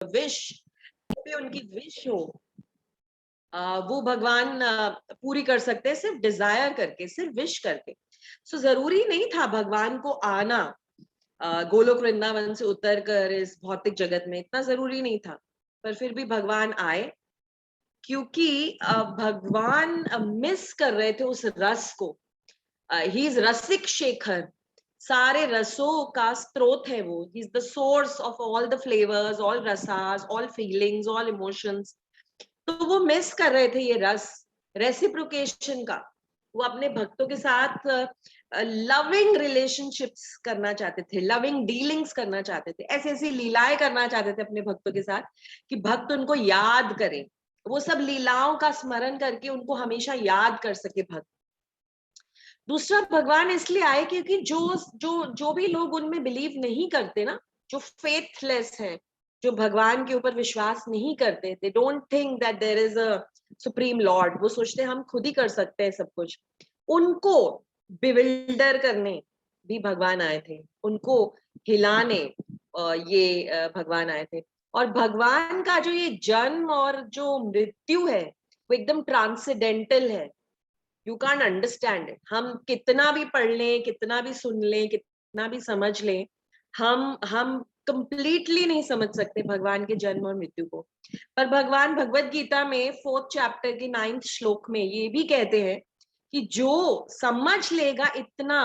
Wish पे उनकी wish हो वो भगवान पूरी कर सकते हैं सिर्फ डिजायर करके, सिर्फ विश करके। सो जरूरी नहीं था भगवान को आना गोलोक वृंदावन से उतर कर इस भौतिक जगत में, इतना जरूरी नहीं था। पर फिर भी भगवान आए क्योंकि भगवान मिस कर रहे थे उस रस को। ही इज रसिक शेखर, सारे रसों का स्रोत है वो। He is the source of all the flavours, all rasas, all feelings, all emotions. तो वो मिस कर रहे थे ये रस, रेसिप्रोकेशन का। वो अपने भक्तों के साथ लविंग रिलेशनशिप्स करना चाहते थे, लविंग डीलिंग्स करना चाहते थे, ऐसी ऐसी लीलाएं करना चाहते थे अपने भक्तों के साथ कि भक्त उनको याद करें, वो सब लीलाओं का स्मरण करके उनको हमेशा याद कर सके भक्त। दूसरा, भगवान इसलिए आए क्योंकि जो जो जो भी लोग उनमें बिलीव नहीं करते ना, जो फेथलेस है, जो भगवान के ऊपर विश्वास नहीं करते, they don't think that there is a supreme lord, वो सोचते हैं हम खुद ही कर सकते हैं सब कुछ, उनको बिविल्डर करने भी भगवान आए थे, उनको हिलाने ये भगवान आए थे। और भगवान का जो ये जन्म और जो मृत्यु है वो एकदम ट्रांसेंडेंटल है। You can't understand it. हम कितना भी पढ़ लें, कितना भी सुन लें, कितना भी समझ लें, हम कंप्लीटली नहीं समझ सकते भगवान के जन्म और मृत्यु को। पर भगवान भगवत गीता में 4th चैप्टर के 9th श्लोक में ये भी कहते हैं कि जो समझ लेगा इतना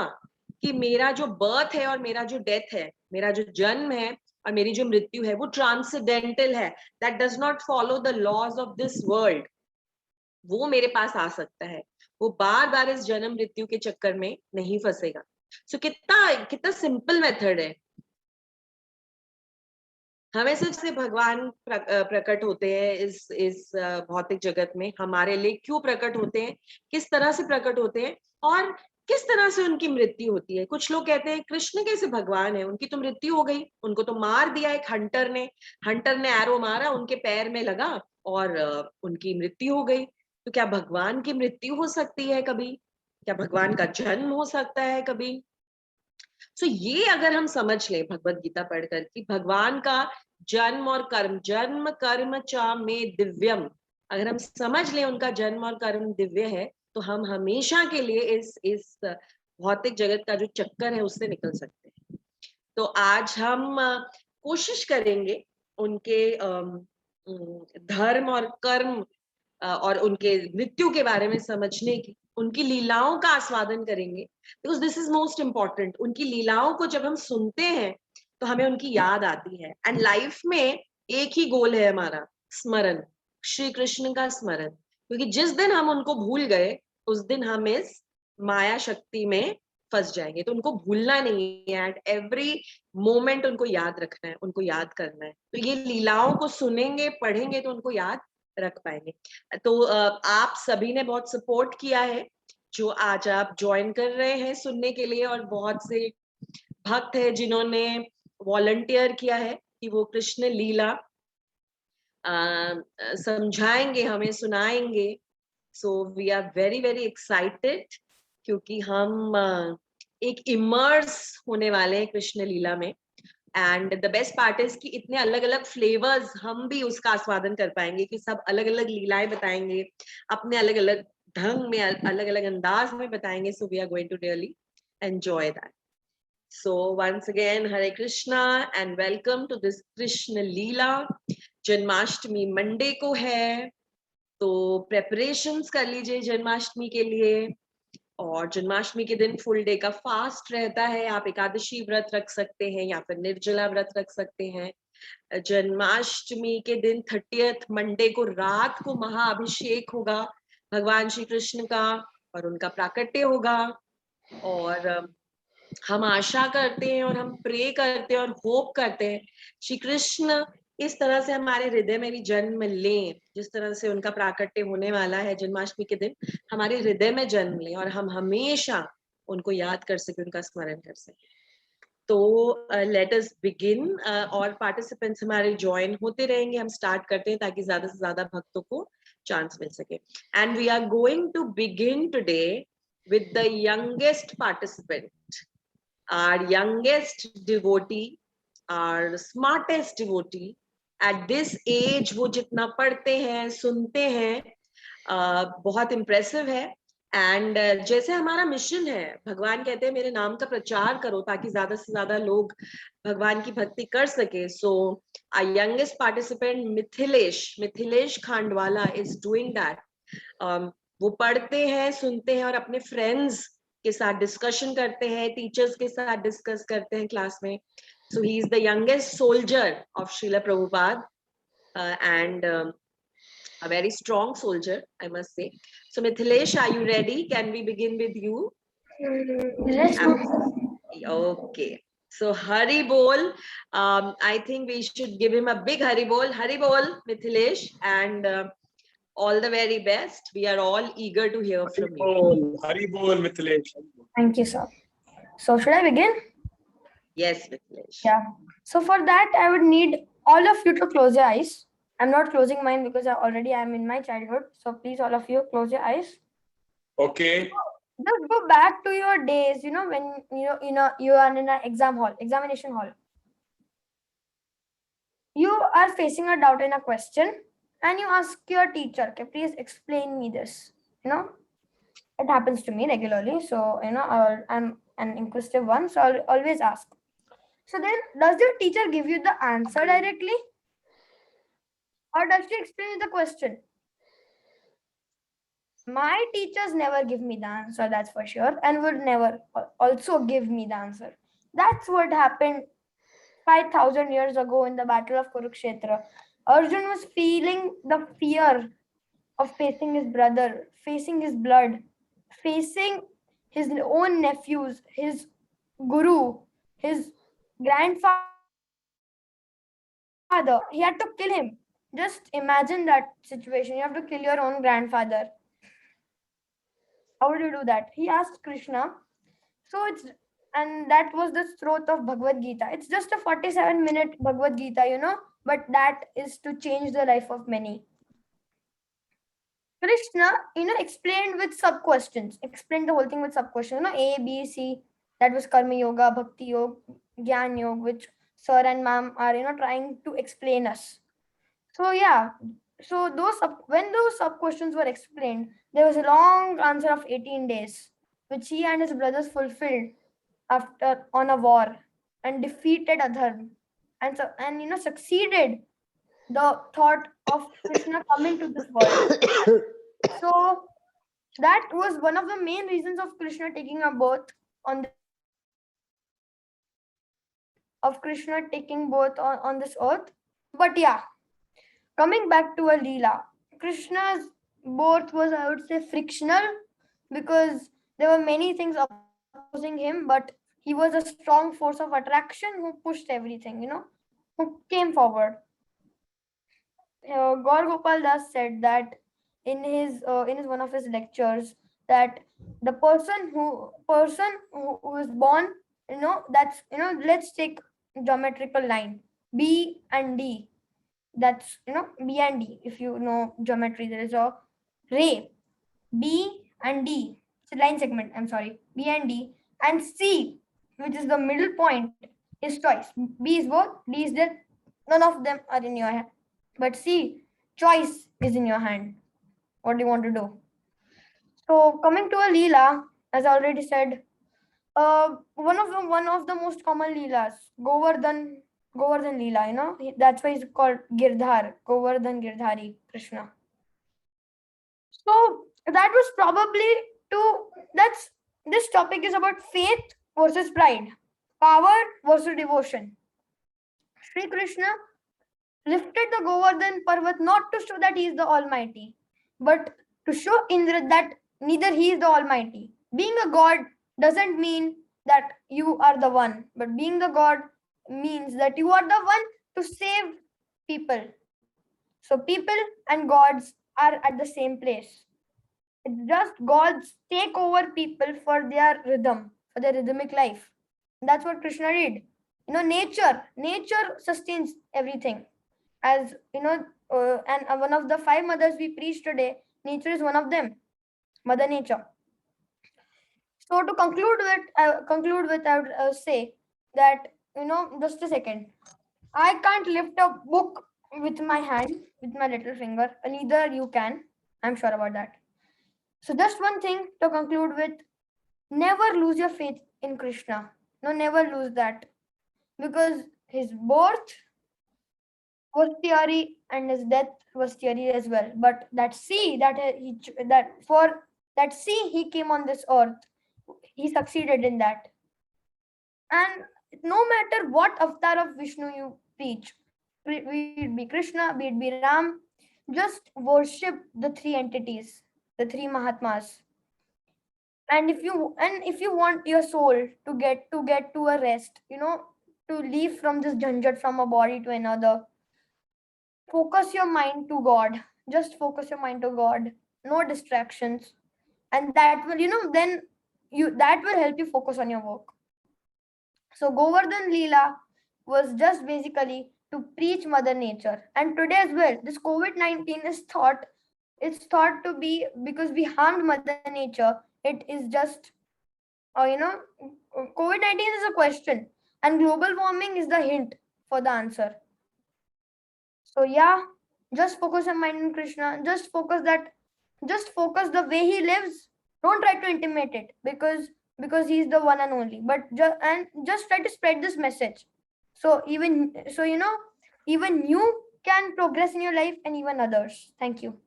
कि मेरा जो बर्थ है और मेरा जो डेथ है, मेरा जो जन्म है और मेरी जो मृत्यु है, वो ट्रांसेंडेंटल है, that does not follow the laws of this world, वो मेरे पास आ सकता है, वो बार बार इस जन्म मृत्यु के चक्कर में नहीं फंसेगा। सो कितना कितना सिंपल मेथड है। हमें सिर्फ से भगवान प्रकट होते हैं इस भौतिक जगत में, हमारे लिए क्यों प्रकट होते हैं, किस तरह से प्रकट होते हैं और किस तरह से उनकी मृत्यु होती है। कुछ लोग कहते हैं कृष्ण कैसे भगवान है, उनकी तो मृत्यु हो गई, उनको तो मार दिया एक हंटर ने एरो मारा, उनके पैर में लगा और उनकी मृत्यु हो गई। तो क्या भगवान की मृत्यु हो सकती है कभी? क्या भगवान का जन्म हो सकता है कभी? सो ये अगर हम समझ लें भगवत गीता पढ़कर कि भगवान का जन्म और कर्म, जन्म कर्म चा में दिव्यम, अगर हम समझ लें उनका जन्म और कर्म दिव्य है, तो हम हमेशा के लिए इस भौतिक जगत का जो चक्कर है उससे निकल सकते हैं। तो आज हम कोशिश करेंगे उनके धर्म और कर्म और उनके मृत्यु के बारे में समझने की, उनकी लीलाओं का आस्वादन करेंगे, because this is most important. उनकी लीलाओं को जब हम सुनते हैं तो हमें उनकी याद आती है। एंड लाइफ में एक ही गोल है हमारा, स्मरण, श्री कृष्ण का स्मरण, क्योंकि जिस दिन हम उनको भूल गए उस दिन हम इस माया शक्ति में फंस जाएंगे। तो उनको भूलना नहीं है, एट एवरी मोमेंट उनको याद रखना है, उनको याद करना है। तो ये लीलाओं को सुनेंगे, पढ़ेंगे तो उनको याद रख पाएंगे। तो आप सभी ने बहुत सपोर्ट किया है, जो आज आप ज्वाइन कर रहे हैं सुनने के लिए, और बहुत से भक्त है जिन्होंने वॉलंटियर किया है कि वो कृष्ण लीला समझाएंगे, हमें सुनाएंगे। So we are very very excited, क्योंकि हम एक इमर्स होने वाले हैं कृष्ण लीला में। And the best part is कि इतने अलग अलग फ्लेवर्स हम भी उसका आस्वादन कर पाएंगे, कि सब अलग अलग लीलाएं बताएंगे, अपने अलग अलग ढंग में, अलग अलग अंदाज में बताएंगे। So we are going to really enjoy that. So once again Hare Krishna and welcome to this Krishna Leela. Janmashtami Monday को है, तो प्रेपरेशंस कर लीजिए जन्माष्टमी के लिए। और जन्माष्टमी के दिन फुल डे का फास्ट रहता है, आप एकादशी व्रत रख सकते हैं या फिर निर्जला व्रत रख सकते हैं। जन्माष्टमी के दिन 30th मंडे को रात को महाअभिषेक होगा भगवान श्री कृष्ण का, और उनका प्राकट्य होगा। और हम आशा करते हैं और हम प्रे करते हैं और होप करते हैं श्री कृष्ण इस तरह से हमारे हृदय में भी जन्म लें, जिस तरह से उनका प्राकट्य होने वाला है जन्माष्टमी के दिन, हमारे हृदय में जन्म लें और हम हमेशा उनको याद कर सके, उनका स्मरण कर सके। तो लेट अस बिगिन। और पार्टिसिपेंट्स हमारे ज्वाइन होते रहेंगे, हम स्टार्ट करते हैं ताकि ज्यादा से ज्यादा भक्तों को चांस मिल सके। And we are going to begin today with the youngest participant, our youngest devotee, our smartest devotee, at this age वो जितना पढ़ते हैं, सुनते हैं, बहुत इम्प्रेसिव है. एंड जैसे हमारा मिशन है, भगवान कहते हैं मेरे नाम का प्रचार करो ताकि ज्यादा से ज्यादा लोग भगवान की भक्ति कर सके. सो our youngest participant Mithilesh Khandwala is doing that. वो पढ़ते हैं, सुनते हैं और अपने फ्रेंड्स के साथ डिस्कशन करते हैं, टीचर्स के साथ डिस्कस करते हैं क्लास में. So he is the youngest soldier of Srila Prabhupada, and a very strong soldier, I must say. So Mithilesh, are you ready? Can we begin with you? Let's go. Okay. So Hari Bol, I think we should give him a big Hari Bol. Hari Bol, Mithilesh, and all the very best. We are all eager to hear from you. Hari Bol, Mithilesh. Thank you, sir. So should I begin? Yes, Mithilesh. Yeah. So for that, I would need all of you to close your eyes. I'm not closing mine because I already am in my childhood. So please, all of you, close your eyes. Okay. Just go back to your days, when you are in an examination hall. You are facing a doubt in a question, and you ask your teacher, "Okay, please explain me this." It happens to me regularly. So I'm an inquisitive one, so I'll always ask. So then, does your teacher give you the answer directly, or does she explain the question? My teachers never give me the answer, that's for sure, and would never also give me the answer. That's what happened 5,000 years ago in the Battle of Kurukshetra. Arjun was feeling the fear of facing his brother, facing his blood, facing his own nephews, his guru, his grandfather. He had to kill him. Just imagine that situation. You have to kill your own grandfather. How would you do that? He asked Krishna. And that was the throat of Bhagavad Gita. It's just a 47-minute Bhagavad Gita, but that is to change the life of many. Krishna, explained with sub-questions. Explained the whole thing with sub-questions. A, B, C. That was Karma Yoga, Bhakti Yoga, Gyan Yoga, which sir and ma'am are, trying to explain us. So yeah. So when those sub-questions were explained, there was a long answer of 18 days, which he and his brothers fulfilled on a war and defeated Adharma and succeeded the thought of Krishna coming to this world. So that was one of the main reasons of Krishna taking a birth on this earth. But yeah, coming back to a Leela, Krishna's birth was, I would say, frictional, because there were many things opposing him, but he was a strong force of attraction who pushed everything, who came forward. Gaur Gopal Das said that in his one of his lectures, that the person who is born, that's, let's take geometrical line B and D. That's, B and D. If you know geometry, there is a ray B and D. It's a line segment. I'm sorry, B and D, and C, which is the middle point, is choice. B is both, D is there. None of them are in your hand. But C, choice is in your hand. What do you want to do? So coming to a Leela, as I already said, one of the most common Leelas, Govardhan Leela, that's why he's called Girdhar, Govardhan Girdhari Krishna. So that was probably this topic is about faith versus pride, power versus devotion. Sri Krishna lifted the Govardhan Parvat not to show that he is the Almighty, but to show Indra that neither he is the Almighty. Being a god doesn't mean that you are the one, but being the god means that you are the one to save people. So people and gods are at the same place. It's just gods take over people for their rhythm, for their rhythmic life. That's what Krishna did. Nature sustains everything. As and one of the 5 mothers we preach today, nature is one of them, Mother Nature. So to conclude with, I would say that, just a second. I can't lift a book with my hand, with my little finger. Neither you can. I'm sure about that. So just one thing to conclude with: never lose your faith in Krishna. No, never lose that, because his birth was theory and his death was theory as well. But that sea that that for that sea he came on this earth, he succeeded in that. And no matter what avatar of Vishnu you preach, be it be Krishna, be it be Ram, just worship the three entities, the three Mahatmas. And if you want your soul to get to a rest, to leave from this janjat from a body to another, focus your mind to God. Just focus your mind to God. No distractions, and that will then that will help you focus on your work. So Govardhan Leela was just basically to preach Mother Nature. And today as well, this COVID-19 it's thought to be because we harmed Mother Nature. It is just, COVID-19 is a question, and global warming is the hint for the answer. So yeah, just focus your mind on Krishna. Just focus the way he lives. Don't try to intimate it, because he's the one and only. But just try to spread this message. So even you can progress in your life, and even others. Thank you.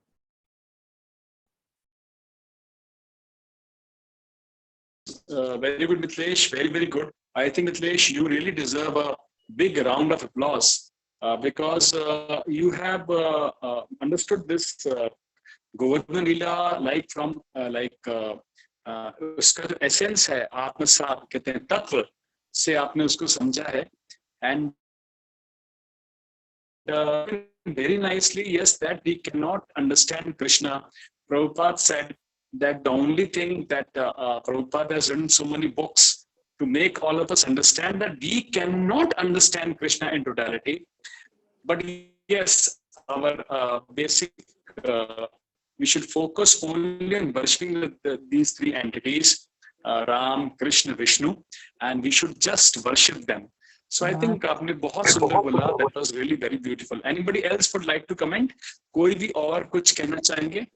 Very good, Mithilesh. Very, very good. I think, Mithilesh, you really deserve a big round of applause because you have understood this Govardhan Leela like from उसका जो essence है आत्मसात कहते हैं तत्व से आपने उसको समझा है and very nicely, yes, that we cannot understand Krishna. Prabhupada said that the only thing that Prabhupada has written so many books to make all of us understand that we cannot understand Krishna in totality. But yes, our basic, we should focus only on worshipping these three entities, Ram, Krishna, Vishnu, and we should just worship them. So I think आपने बहुत सुंदर बोला. That was really very beautiful. Anybody else would like to comment? कोई भी और कुछ कहना चाहेंगे?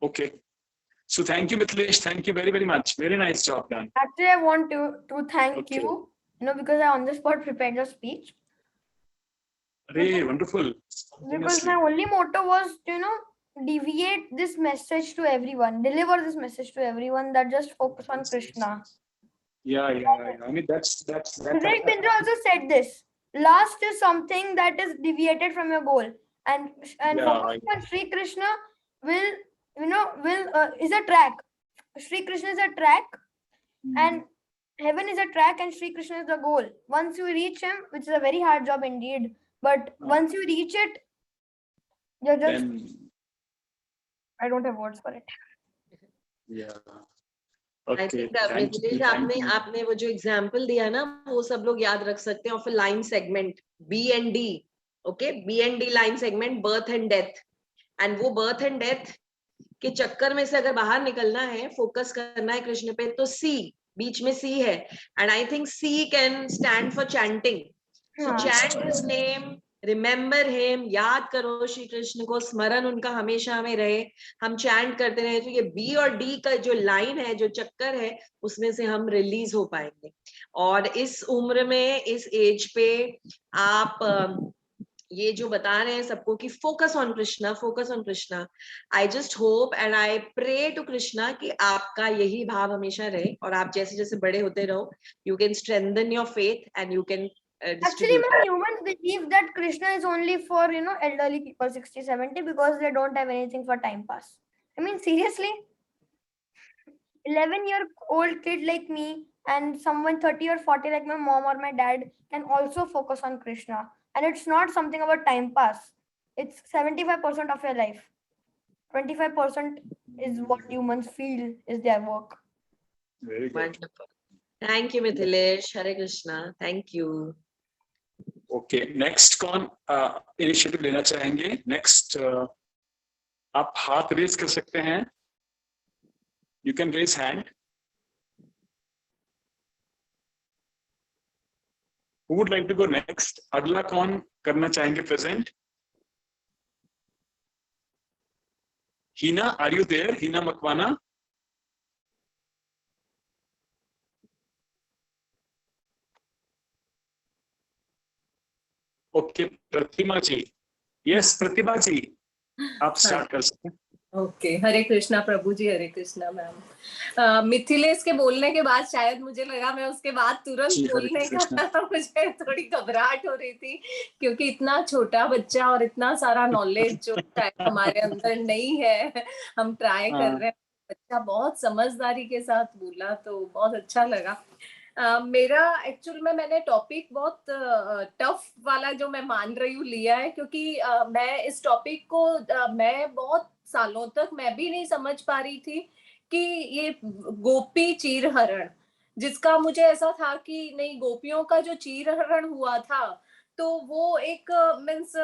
Okay. So thank you, Mithilesh. Thank you very, very much. Very nice job done. Actually, I want to thank you, because I on the spot prepared your speech. Hey, wonderful. Because my only motto was to, deviate this message to everyone, deliver this message to everyone, that just focus on Krishna. Yeah. I mean, that's. Vivek Bindra also said this. Last is something that is deviated from your goal, and focusing on Sri Krishna is a track. Sri Krishna is a track, and heaven is a track, and Sri Krishna is the goal. Once you reach him, which is a very hard job indeed, but once you reach it, you're just. I don't have words for it. Yeah. I think that Mithilesh, आपने वो जो example दिया ना, वो सब लोग याद रख सकते हैं of a line segment B and D. Okay, B and D line segment, birth and death. And वो birth and death के चक्कर में से अगर बाहर निकलना है, focus करना है कृष्ण पे, तो C, बीच में C है. And I think C can stand for chanting. So chant his name, remember him, याद करो श्री कृष्ण को, स्मरण उनका हमेशा हमें रहे, हम चैंट करते रहे, तो ये बी और डी का जो लाइन है, जो चक्कर है, उसमें से हम रिलीज हो पाएंगे. और इस उम्र में, इस एज पे आप ये जो बता रहे हैं सबको कि focus on Krishna, I just hope and I pray to Krishna कि आपका यही भाव हमेशा रहे, और आप जैसे जैसे बड़े होते रहो, you can strengthen your faith and you can Actually, humans believe that Krishna is only for, elderly people 60, 70 because they don't have anything for time pass. I mean, seriously, 11-year-old kid like me and someone 30 or 40 like my mom or my dad can also focus on Krishna. And it's not something about time pass. It's 75% of your life. 25% is what humans feel is their work. Very good. Wonderful. Thank you, Mithilesh. Hare Krishna. Thank you. Okay, next कौन initiative लेना चाहेंगे? Next आप हाथ raise कर सकते हैं. You can raise hand. Who would like to go next? अगला कौन करना चाहेंगे present? Heena, are you there? Heena Makwana. Okay, Pratima ji. Yes, Pratima ji, आप स्टार्ट कर सकते हैं. ओके, हरे कृष्णा प्रभु जी, हरे कृष्णा मैम. मिथिलेश के बोलने के बाद शायद मुझे लगा मैं उसके बाद तुरंत जी, हरे बोलने कृष्णा. का मुझे थोड़ी घबराहट हो रही थी, क्योंकि इतना छोटा बच्चा और इतना सारा नॉलेज जो शायद हमारे अंदर नहीं है, हम ट्राई कर रहे हैं. बच्चा बहुत समझदारी के साथ बोला, तो बहुत अच्छा लगा. मेरा एक्चुअल में मैंने टॉपिक बहुत टफ वाला जो मैं मान रही हूँ लिया है, क्योंकि मैं इस टॉपिक को मैं बहुत सालों तक मैं भी नहीं समझ पा रही थी कि ये गोपी चीरहरण, जिसका मुझे ऐसा था कि नहीं, गोपियों का जो चीरहरण हुआ था तो वो एक मीन्स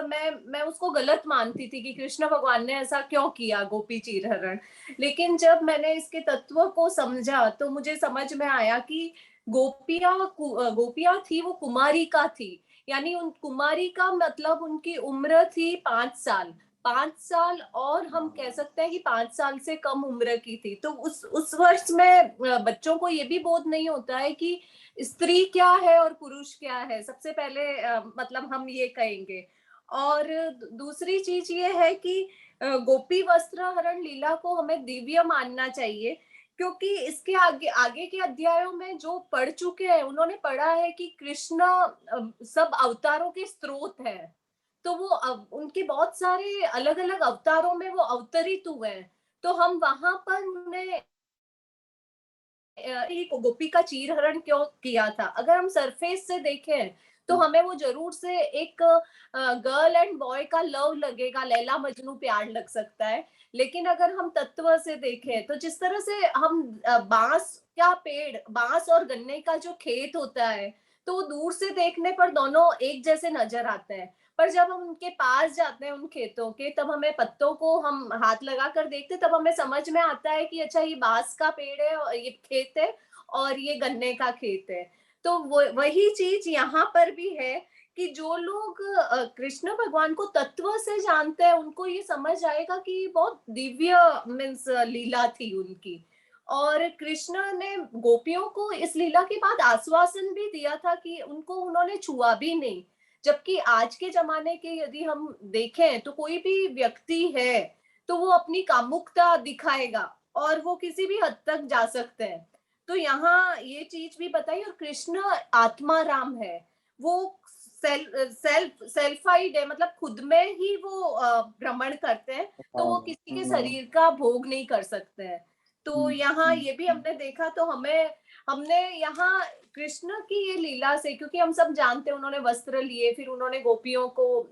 मैं उसको गलत मानती थी कि कृष्ण भगवान ने ऐसा क्यों किया गोपी चीरहरण. लेकिन जब मैंने इसके तत्व को समझा तो मुझे समझ में आया कि गोपियां थी, वो कुमारिका थी. यानी उन कुमारी का मतलब उनकी उम्र थी 5 साल. 5 साल, और हम कह सकते हैं कि 5 साल से कम उम्र की थी. तो उस वर्ष में बच्चों को ये भी बोध नहीं होता है कि स्त्री क्या है और पुरुष क्या है. सबसे पहले मतलब हम ये कहेंगे. और दूसरी चीज ये है कि गोपी वस्त्र हरण लीला को हमें दिव्य मानना चाहिए, क्योंकि इसके आगे आगे के अध्यायों में जो पढ़ चुके हैं उन्होंने पढ़ा है कि कृष्ण सब अवतारों के स्रोत है. तो वो उनके बहुत सारे अलग अलग अवतारों में वो अवतरित हुए हैं. तो हम वहां पर उन्हें गोपी का चीरहरण क्यों किया था, अगर हम सरफेस से देखें तो हमें वो जरूर से एक गर्ल एंड बॉय का लव लगेगा, लैला मजनू प्यार लग सकता है. लेकिन अगर हम तत्व से देखें तो जिस तरह से हम बांस का पेड़, बांस और गन्ने का जो खेत होता है, तो दूर से देखने पर दोनों एक जैसे नजर आते हैं, पर जब हम उनके पास जाते हैं उन खेतों के, तब हमें पत्तों को हम हाथ लगा कर देखते, तब हमें समझ में आता है कि अच्छा ये बांस का पेड़ है और ये खेत है और ये गन्ने का खेत है. तो वही चीज यहाँ पर भी है कि जो लोग कृष्ण भगवान को तत्व से जानते हैं उनको ये समझ आएगा कि बहुत दिव्य मीन्स लीला थी उनकी. और कृष्ण ने गोपियों को इस लीला के बाद आश्वासन भी दिया था कि उनको उन्होंने छुआ भी नहीं. जबकि आज के जमाने के यदि हम देखें तो कोई भी व्यक्ति है तो वो अपनी कामुकता दिखाएगा और वो किसी भी हद तक जा सकते हैं. तो यहाँ ये चीज भी बताई. और कृष्ण आत्मा राम है, वो सेल्फाइड है, मतलब खुद में ही वो भ्रमण करते हैं, तो वो किसी के शरीर का भोग नहीं कर सकते हैं. तो यहाँ ये भी हमने देखा. तो हमने यहाँ कृष्ण की ये लीला से, क्योंकि हम सब जानते हैं उन्होंने वस्त्र लिए, फिर उन्होंने गोपियों को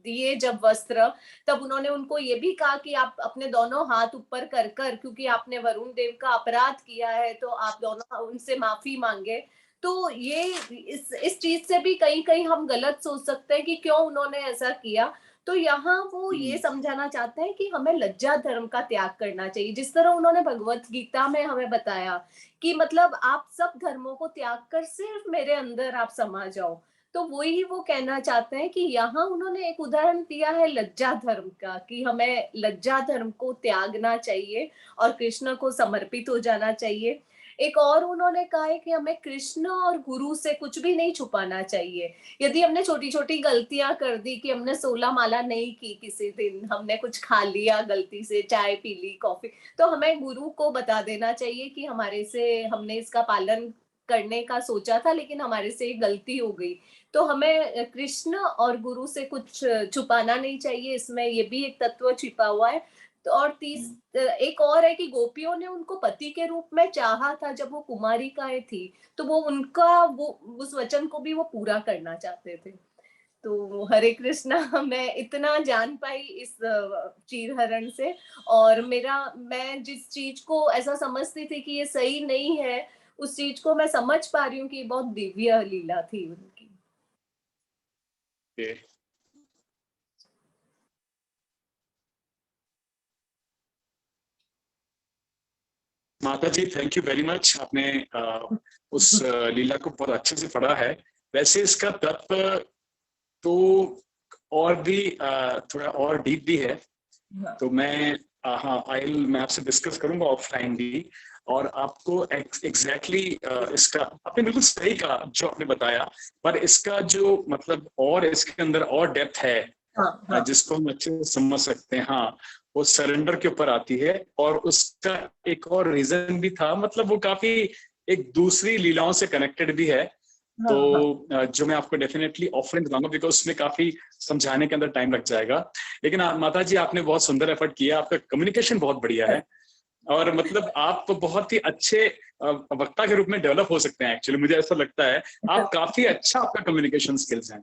दिए जब वस्त्र, तब उन्होंने उनको ये भी कहा कि आप अपने दोनों हाथ ऊपर कर कर, क्योंकि आपने वरुण देव का अपराध किया है तो आप दोनों उनसे माफी मांगे. तो ये इस चीज से भी कहीं कहीं हम गलत सोच सकते हैं कि क्यों उन्होंने ऐसा किया. तो यहाँ वो ये समझाना चाहते हैं कि हमें लज्जा धर्म का त्याग करना चाहिए, जिस तरह उन्होंने भगवत गीता में हमें बताया कि मतलब आप सब धर्मों को त्याग कर सिर्फ मेरे अंदर आप समा जाओ. तो वही वो कहना चाहते हैं कि यहाँ उन्होंने एक उदाहरण दिया है लज्जा धर्म का, कि हमें लज्जा धर्म को त्यागना चाहिए और कृष्ण को समर्पित हो जाना चाहिए. एक और उन्होंने कहा है कि हमें कृष्ण और गुरु से कुछ भी नहीं छुपाना चाहिए. यदि हमने छोटी छोटी गलतियां कर दी कि हमने 16 माला नहीं की, किसी दिन हमने कुछ खा लिया गलती से, चाय पी ली, कॉफी, तो हमें गुरु को बता देना चाहिए कि हमारे से हमने इसका पालन करने का सोचा था लेकिन हमारे से एक गलती हो गई. तो हमें कृष्ण और गुरु से कुछ छुपाना नहीं चाहिए. इसमें ये भी एक तत्व छिपा हुआ है. तो और एक और है कि गोपियों ने उनको पति के रूप में चाहा था जब वो कुमारिकाएं थी, तो वो उनका वो उस वचन को भी वो पूरा करना चाहते थे. तो हरे कृष्णा, मैं इतना जान पाई इस चीरहरण से. और मैं जिस चीज को ऐसा समझती थी कि ये सही नहीं है, उस चीज को मैं समझ पा रही हूँ कि बहुत दिव्य लीला थी उनकी. माता जी, थैंक यू वेरी मच. आपने उस लीला को बहुत अच्छे से पढ़ा है. वैसे इसका तत्व तो और भी थोड़ा और डीप भी है, तो मैं मैं आपसे डिस्कस करूंगा ऑफलाइन भी, और आपको एग्जैक्टली इसका आपने बिल्कुल सही कहा जो आपने बताया, पर इसका जो मतलब और इसके अंदर और डेप्थ है जिसको हम अच्छे से समझ सकते हैं, हाँ, वो सरेंडर के ऊपर आती है। और उसका एक और रीजन भी था, मतलब वो काफी एक दूसरी लीलाओं से कनेक्टेड भी है, तो जो मैं आपको डेफिनेटली ऑफलाइन बताऊंगा, बिकॉज उसमें काफी समझाने के अंदर टाइम लग जाएगा। लेकिन माता जी आपने बहुत सुंदर एफर्ट किया, आपका कम्युनिकेशन बहुत बढ़िया है, और मतलब आप बहुत ही अच्छे वक्ता के रूप में डेवलप हो सकते हैं। एक्चुअली मुझे ऐसा लगता है आप काफी अच्छा आपका कम्युनिकेशन स्किल्स हैं।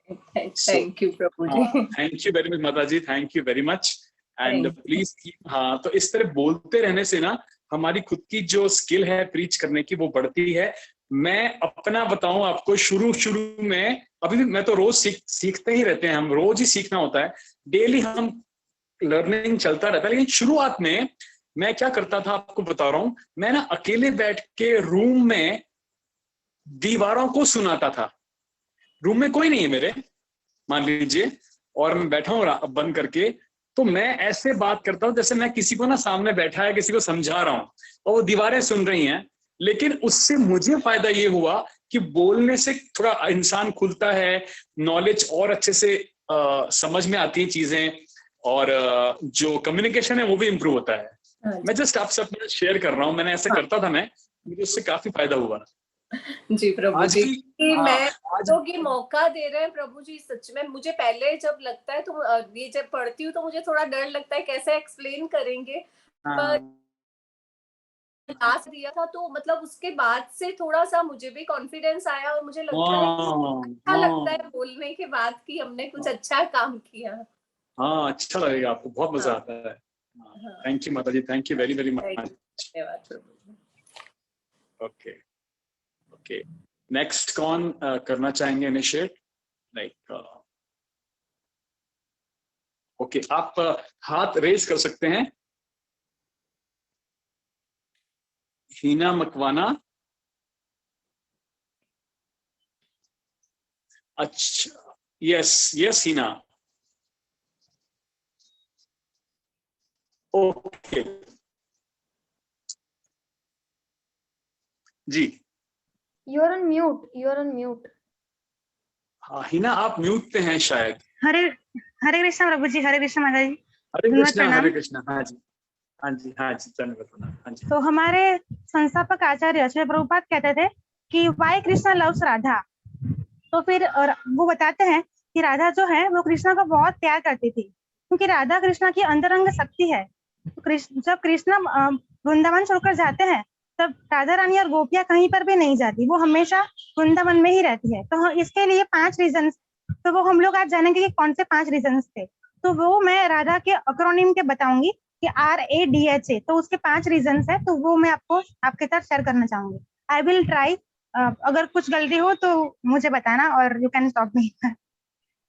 थैंक यू प्रभु जी। थैंक यू वेरी मच माता जी, thank you very much. And please, हाँ, तो इस तरह बोलते रहने से ना हमारी खुद की जो स्किल है प्रीच करने की वो बढ़ती है। मैं अपना बताऊं आपको, शुरू में अभी भी मैं तो रोज सीखते ही रहते हैं, हम रोज ही सीखना होता है, डेली हम लर्निंग चलता रहता है। लेकिन शुरुआत में मैं क्या करता था आपको बता रहा हूं, मैं ना अकेले बैठ के रूम में दीवारों को सुनाता था। रूम में कोई नहीं है मेरे, मान लीजिए, और मैं बैठा हूं बंद करके, तो मैं ऐसे बात करता हूं जैसे मैं किसी को ना सामने बैठा है, किसी को समझा रहा हूं, और वो दीवारें सुन रही हैं। लेकिन उससे मुझे फायदा ये हुआ कि बोलने से थोड़ा इंसान खुलता है, नॉलेज और अच्छे से समझ में आती है चीजें, और जो कम्युनिकेशन है वो भी इम्प्रूव होता है। मैं जस्ट आपसे अपना शेयर कर रहा हूँ, मैंने ऐसे करता था मैं, मुझे उससे काफी फायदा हुआ। जी प्रभु जी, मैं तो कि मौका दे रहे हैं प्रभु जी, सच में मुझे पहले जब लगता है तो ये जब पढ़ती हूँ तो मुझे थोड़ा डर लगता है कैसे एक्सप्लेन करेंगे, पर क्लास दिया था तो मतलब उसके बाद से थोड़ा सा मुझे भी कॉन्फिडेंस आया, और मुझे लगता है अच्छा लगता है बोलने के बाद कि हमने कुछ अच्छा काम किया। हाँ, अच्छा लगेगा आपको, बहुत मजा आता है। थैंक यू माता जी, thank you very very much. धन्यवाद प्रभु जी। ओके ओके, नेक्स्ट कौन करना चाहेंगे इनिशिएट? लाइक ओके, आप हाथ रेज कर सकते हैं। हीना मकवाना, अच्छा, यस यस हीना, ओके जी। You're on mute. You're on mute. हाँ हिना, आप म्यूट पे हैं शायद। हरे हरे कृष्णा प्रभु जी, हरे कृष्णा माता जी। हरे कृष्णा, हरे कृष्णा। हाँ जी हाँ जी हाँ जी, हाँ जी। तो हमारे संस्थापक आचार्य श्री प्रभुपाद कहते थे कि वाई कृष्णा लव्स राधा। तो फिर वो बताते हैं कि राधा जो है वो कृष्णा को बहुत प्यार करती थी, क्योंकि राधा कृष्णा की अंतरंग शक्ति है। तो जब कृष्णा वृंदावन छोड़कर जाते हैं तब राधा रानी और गोपियां कहीं पर भी नहीं जाती, वो हमेशा वृंदावन में ही रहती है। तो इसके लिए 5 रीजन, तो वो हम लोग आज जानेंगे कि कौन से 5 रीजन थे। तो वो मैं राधा के अक्रोनिम के बताऊंगी कि RADHA, तो उसके 5 रीजन है, तो वो मैं आपको आपके साथ शेयर करना चाहूंगी। आई विल ट्राई, अगर कुछ गलती हो तो मुझे बताना और यू कैन स्टॉप मी।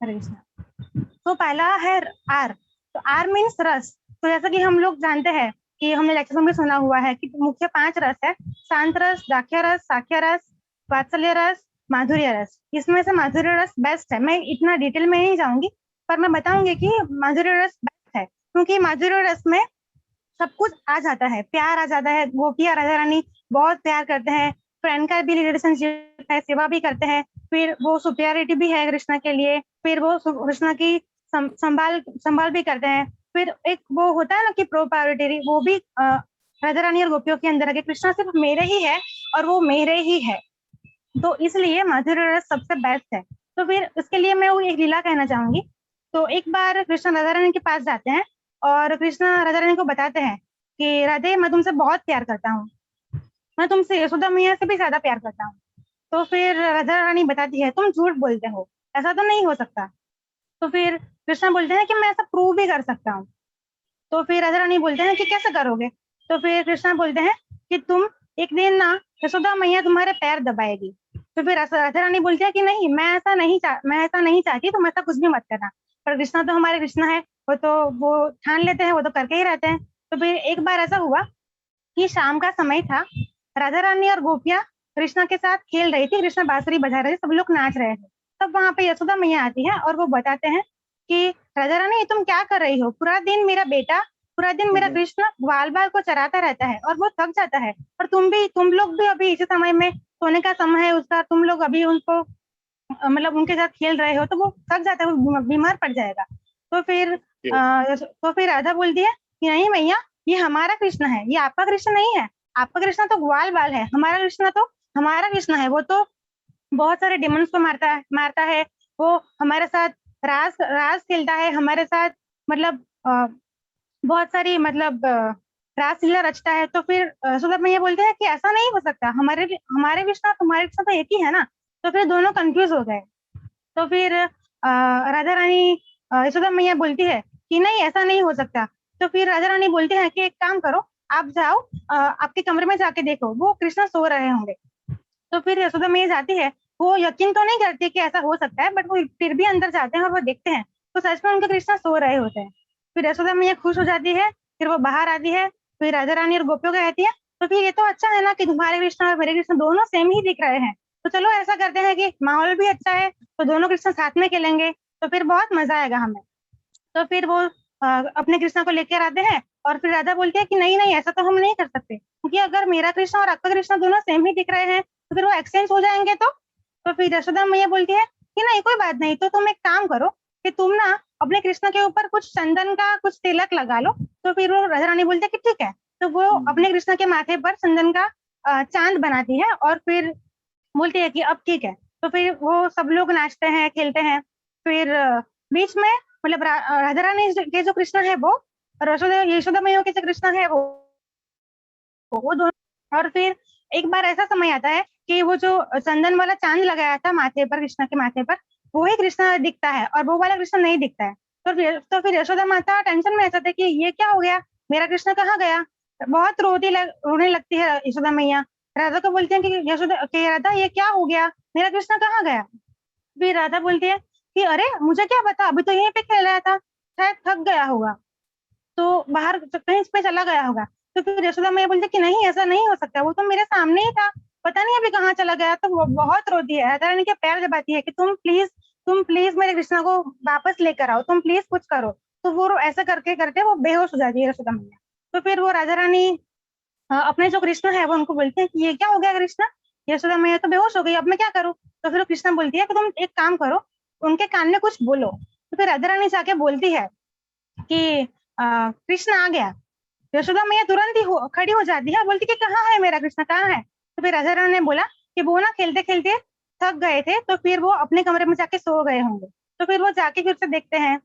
तो पहला है R। तो R मीन्स रस। तो जैसा कि हम लोग जानते हैं कि हमने लेक्चर में भी सुना हुआ है कि मुख्य 5 रस है, शांत रस, दाख्य रस, साख्य रस, वात्सल्य रस, माधुर्य रस। इसमें से माधुर्य रस बेस्ट है। मैं इतना डिटेल में नहीं जाऊंगी, पर मैं बताऊंगी कि माधुर्य रस बेस्ट है, क्योंकि माधुर्य रस में सब कुछ आ जाता है, प्यार आ जाता है। गोपियां राधा रानी बहुत प्यार करते हैं, फ्रेंड का भी रिलेशनशिप है, सेवा भी करते हैं, फिर वो सुपियरिटी भी है कृष्णा के लिए, फिर वो कृष्णा की संभाल भी करते हैं। फिर एक वो होता है ना कि प्रोप्रायोरिटी, वो भी राधा रानी और गोपियों के अंदर है कि कृष्णा सिर्फ मेरे ही है और वो मेरे ही है। तो इसलिए माधुर्य रस सबसे बेस्ट है। तो फिर उसके लिए मैं वो एक लीला कहना चाहूंगी। तो एक बार कृष्ण राधा रानी के पास जाते हैं और कृष्ण राधा रानी को बताते हैं कि राधे, मैं तुमसे बहुत प्यार करता हूँ, मैं तुमसे यशोदा मैया से भी ज्यादा प्यार करता हूँ। तो फिर राधा रानी बताती है, तुम झूठ बोलते हो, ऐसा तो नहीं हो सकता। तो फिर कृष्ण बोलते हैं कि मैं ऐसा प्रूव भी कर सकता हूँ। तो फिर राधा रानी बोलते हैं कि कैसे करोगे? तो फिर कृष्ण बोलते हैं कि तुम एक दिन ना यशोदा मैया तुम्हारे पैर दबाएगी। तो फिर राधा रानी बोलती है कि नहीं, मैं ऐसा नहीं चाहती, तुम ऐसा कुछ भी मत करना। पर कृष्णा तो हमारे कृष्णा है, वो ठान लेते हैं, वो तो करके ही रहते हैं। तो फिर एक बार ऐसा हुआ कि शाम का समय था, राधा रानी और गोपियां कृष्णा के साथ खेल रही थी, कृष्णा बांसुरी बजा रहे थे, सब लोग नाच रहे थे। तब वहां पे यशोदा मैया आती है और वो बताते हैं कि राजा रानी ये तुम क्या कर रही हो, पूरा दिन मेरा बेटा, पूरा दिन मेरा कृष्ण ग्वाल बाल को चराता रहता है और वो थक जाता है, और तुम लोग भी अभी इसी समय में सोने का समय है उसका, तुम लोग अभी उनको मतलब उनके साथ खेल रहे हो तो वो थक जाता है, वो बीमार पड़ जाएगा। तो फिर राधा बोलती है कि नहीं मैया, ये हमारा कृष्ण है, ये आपका कृष्ण नहीं है, आपका कृष्ण तो ग्वाल बाल है, हमारा कृष्ण है, वो तो बहुत सारे डिमंस को मारता है, वो हमारे साथ रास खेलता है, हमारे साथ मतलब बहुत सारी मतलब रासलीला रचता है। तो फिर सुधा मैया बोलते हैं कि ऐसा नहीं हो सकता, हमारे कृष्णा तुम्हारे कृष्णा तो एक ही है ना। तो फिर दोनों कंफ्यूज हो गए। तो फिर राधा रानी यशोदा मैया बोलती है कि नहीं ऐसा नहीं हो सकता। तो फिर राजा रानी बोलते हैं कि एक काम करो, आप जाओ आपके कमरे में जाके देखो, वो कृष्णा सो रहे होंगे। तो फिर यशोदा मैया जाती है, वो यकीन तो नहीं करती कि ऐसा हो सकता है, बट वो फिर भी अंदर जाते हैं और वो देखते हैं तो सच में उनके कृष्णा सो रहे होते हैं। फिर यशोदा मैया खुश हो जाती है, फिर वो बाहर आती है, फिर राजा रानी और गोपियों को कहती है तो फिर ये तो अच्छा है ना कि तुम्हारे कृष्णा और मेरे कृष्णा दोनों सेम ही दिख रहे हैं, तो चलो ऐसा करते हैं कि माहौल भी अच्छा है तो दोनों कृष्ण साथ में खेलेंगे, तो फिर बहुत मजा आएगा हमें। तो फिर वो अपने कृष्णा को लेकर आते हैं और फिर राधा बोलती है कि नहीं नहीं ऐसा तो हम नहीं कर सकते, क्योंकि अगर मेरा कृष्णा और आपका कृष्णा दोनों सेम ही दिख रहे हैं तो फिर वो एक्सचेंज हो जाएंगे। तो फिर यशोदा मैया बोलती है कि नहीं कोई बात नहीं, तो तुम एक काम करो कि तुम ना अपने कृष्णा के ऊपर कुछ चंदन का कुछ तिलक लगा लो। तो फिर वो राधा रानी बोलती है कि ठीक है। तो वो अपने कृष्णा के माथे पर चंदन का चांद बनाती है और फिर बोलती है कि अब ठीक है। तो फिर वो सब लोग नाचते हैं खेलते हैं। फिर बीच में मतलब राधा रानी के जो कृष्ण है वो और यशोदा मैया के जो कृष्ण है वो दोनों। और फिर एक बार ऐसा समय आता है कि वो जो चंदन वाला चांद लगाया था माथे पर कृष्ण के माथे पर, वो ही कृष्ण दिखता है और वो वाला कृष्ण नहीं दिखता है। तो फिर यशोदा माता टेंशन में आ जाती है कि ये क्या हो गया, मेरा कृष्ण कहाँ गया। बहुत रोने लगती है यशोदा मैया। राधा को बोलते हैं कि यशोदा कि राधा ये क्या हो गया, मेरा कृष्ण कहाँ गया। फिर राधा बोलती है कि अरे मुझे क्या पता, अभी तो यहीं पे खेल रहा था, शायद थक गया होगा तो बाहर कहीं पे चला गया होगा। तो फिर यशोदा मैया बोलती है कि नहीं ऐसा नहीं हो सकता, वो तो मेरे सामने ही था, पता नहीं अभी कहाँ चला गया। तो वो बहुत रोती है, राधा रानी के पैर दबाती है कि तुम प्लीज मेरे कृष्णा को वापस लेकर आओ, तुम प्लीज कुछ करो। तो वो ऐसा करके करके वो बेहोश हो जाती है यशोदा मैया। तो फिर वो राधा रानी अपने जो कृष्ण है वो उनको बोलते हैं कि ये क्या हो गया कृष्णा, यशोदा मैया तो बेहोश हो गई, अब मैं क्या करूँ। तो फिर कृष्णा बोलती है कि तुम एक काम करो, उनके कान में कुछ बोलो। तो फिर राधा रानी जाके बोलती है कि कृष्ण आ गया। यशोदा मैया तुरंत ही खड़ी हो जाती है, बोलती कि कहाँ है मेरा कृष्ण, कहाँ है। तो फिर राधा रानी ने बोला कि वो ना खेलते खेलते थक गए थे तो फिर वो अपने कमरे में जाके सो गए होंगे। तो फिर वो जाके फिर से देखते हैं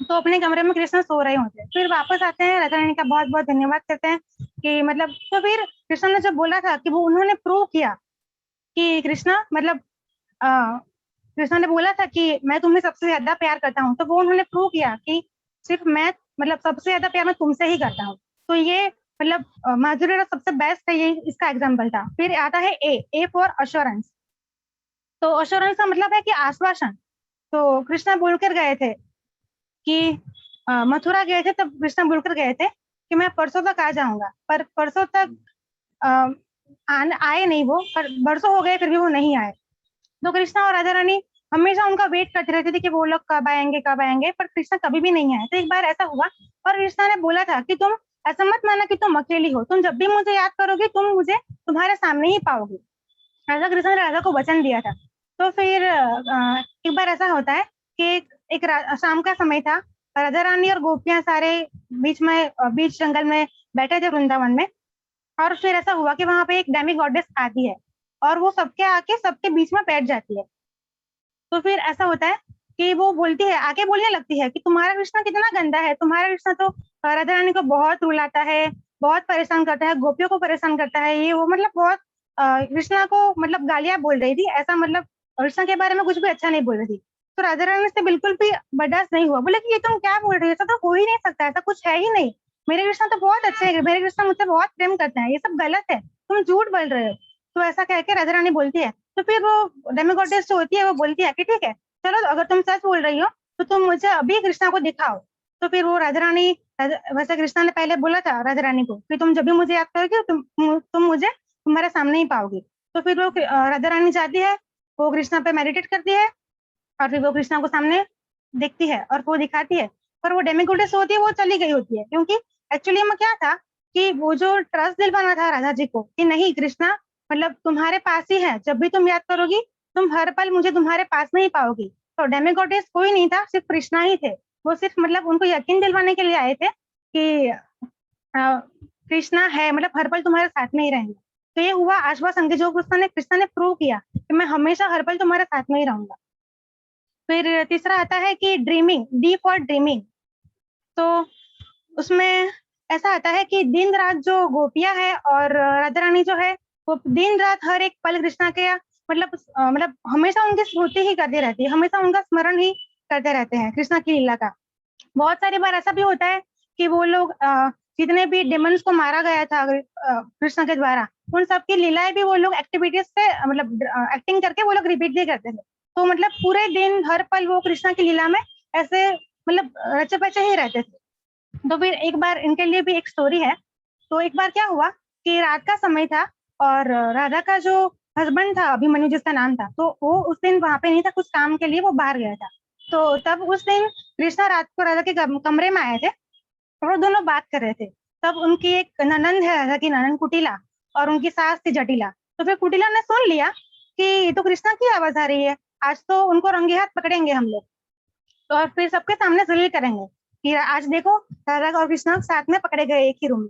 तो अपने कमरे में कृष्ण सो रहे होते हैं। फिर वापस आते हैं, राधा रानी का बहुत बहुत धन्यवाद करते हैं कि मतलब। तो फिर कृष्ण ने जब बोला था कि वो उन्होंने प्रूव किया कि कृष्णा मतलब कृष्ण ने बोला था कि मैं तुम्हें सबसे ज्यादा प्यार करता हूँ, तो वो उन्होंने प्रूव किया कि सिर्फ मैं मतलब सबसे ज्यादा प्यार मैं तुमसे ही करता हूँ। तो ये मतलब माधुरी का सबसे बेस्ट है, ये इसका एग्जाम्पल था। फिर आता है ए फॉर अश्योरेंस। तो अश्योरेंस का मतलब है कि आश्वासन। तो कृष्णा बोलकर गए थे कि मथुरा गए थे, तब कृष्णा बोलकर गए थे कि मैं परसों तक आ जाऊंगा, पर परसों तक आए नहीं वो, पर बरसों हो गए फिर भी वो नहीं आए। तो कृष्णा और राधा रानी हमेशा उनका वेट करते रहते थे कि वो लोग कब आएंगे, पर कृष्णा कभी भी नहीं आए। तो एक बार ऐसा हुआ और कृष्णा ने बोला था कि तुम ऐसा मत माना कि तुम अकेली हो, तुम जब भी मुझे याद करोगे तुम मुझे तुम्हारे सामने ही पाओगे। राधा कृष्ण ने राधा को वचन दिया था। तो फिर एक बार ऐसा होता है कि एक शाम का समय था, राधा रानी और गोपियां सारे बीच जंगल में बैठे थे वृंदावन में। और फिर ऐसा हुआ कि वहां पे एक डेमी गॉडेस आती है और वो सबके आके सबके बीच में बैठ जाती है। तो फिर ऐसा होता है कि वो बोलती है, आके बोलने लगती है कि तुम्हारा कृष्णा कितना गंदा है, तुम्हारा कृष्णा तो राधा रानी को बहुत रुलाता है, बहुत परेशान करता है, गोपियों को परेशान करता है, ये वो मतलब बहुत कृष्णा को मतलब गालियां बोल रही थी, ऐसा मतलब कृष्णा के बारे में कुछ भी अच्छा नहीं बोल रही थी। तो राधा रानी से बिल्कुल भी बर्दाश्त नहीं हुआ, बोले कि ये तुम क्या बोल रही हो, ऐसा तो हो ही नहीं सकता, ऐसा कुछ है ही नहीं, मेरे कृष्णा तो बहुत अच्छे है, मेरे कृष्णा मुझसे बहुत प्रेम करते हैं, ये सब गलत है, तुम झूठ बोल रहे हो। तो ऐसा कह के राधा रानी बोलती है। तो फिर वो डेमी गॉडेस जो होती है वो बोलती है कि ठीक है चलो, अगर तुम सच बोल रही हो तो तुम मुझे अभी कृष्णा को दिखाओ। तो फिर वो वैसे कृष्णा ने पहले बोला था राधा रानी को कि तुम जब भी मुझे याद करोगे तुम मुझे तुम्हारे सामने ही पाओगे। तो फिर वो राधा रानी जाती है, वो कृष्णा पे मेडिटेट करती है और फिर वो कृष्णा को सामने देखती है और वो दिखाती है, पर वो डेमिगोडेस होती है वो चली गई होती है, क्योंकि एक्चुअली में क्या था कि वो जो ट्रस्ट दिलवाना था राधा जी को कि नहीं कृष्णा मतलब तुम्हारे पास ही है, जब भी तुम याद करोगी तुम हर पल मुझे तुम्हारे पास में ही पाओगी। तो डेमिगोडेस कोई नहीं था, सिर्फ कृष्णा ही थे। वो सिर्फ मतलब उनको यकीन दिलवाने के लिए आए थे कि कृष्णा है, मतलब हर पल तुम्हारे साथ में ही रहेंगे। तो ये हुआ आश्वासन के जो कृष्णा ने प्रूव किया कि मैं हमेशा हर पल तुम्हारे साथ में ही रहूंगा। फिर तीसरा आता है कि ड्रीमिंग, डी फॉर ड्रीमिंग। तो उसमें ऐसा आता है कि दिन रात जो गोपियां है और राधा रानी जो है वो दिन रात हर एक पल कृष्णा के मतलब हमेशा उनकी स्मृति ही करती रहती है, हमेशा उनका स्मरण ही करते रहते हैं कृष्णा की लीला का। बहुत सारी बार ऐसा भी होता है कि वो लोग जितने भी डेमन्स को मारा गया था कृष्णा के द्वारा, उन सब की लीलाएं भी वो लोग एक्टिविटीज से मतलब एक्टिंग करके वो लोग रिपीट भी करते थे। तो मतलब पूरे दिन हर पल वो कृष्णा की लीला में ऐसे मतलब रचे पचे ही रहते थे। तो फिर एक बार इनके लिए भी एक स्टोरी है। तो एक बार क्या हुआ कि रात का समय था और राधा का जो हस्बैंड था अभिमन्यु जिसका नाम था, तो वो उस दिन वहां पे नहीं था, कुछ काम के लिए वो बाहर गया था। तो तब उस दिन कृष्णा रात को राधा के कमरे में आए थे और वो दोनों बात कर रहे थे। तब उनकी एक ननंद है राधा की ननंद कुटिला और उनकी सास थी जटिला। तो फिर कुटिला ने सुन लिया कि ये तो कृष्णा की आवाज आ रही है, आज तो उनको रंगे हाथ पकड़ेंगे हम लोग, तो और फिर सबके सामने जलील करेंगे कि आज देखो राधा और कृष्णा साथ में पकड़े गए एक ही रूम में।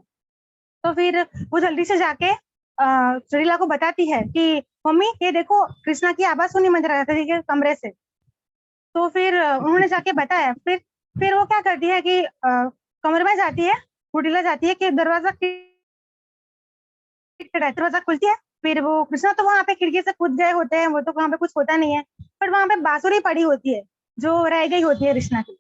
तो फिर वो जल्दी से जाके जलीला को बताती है कि मम्मी ये देखो कृष्णा की आवाज सुनी मुझे राधा जी के कमरे से। तो फिर उन्होंने जाके बताया। फिर वो क्या करती है कि कमरे में जाती है, कुटिला जाती है कि दरवाजा दरवाजा खुलती है। फिर वो कृष्णा तो वहां पे खिड़की से कूद गए होते हैं, वो तो वहां पे कुछ होता नहीं है, पर वहां पे बांसुरी पड़ी होती है जो रह गई होती है कृष्णा की।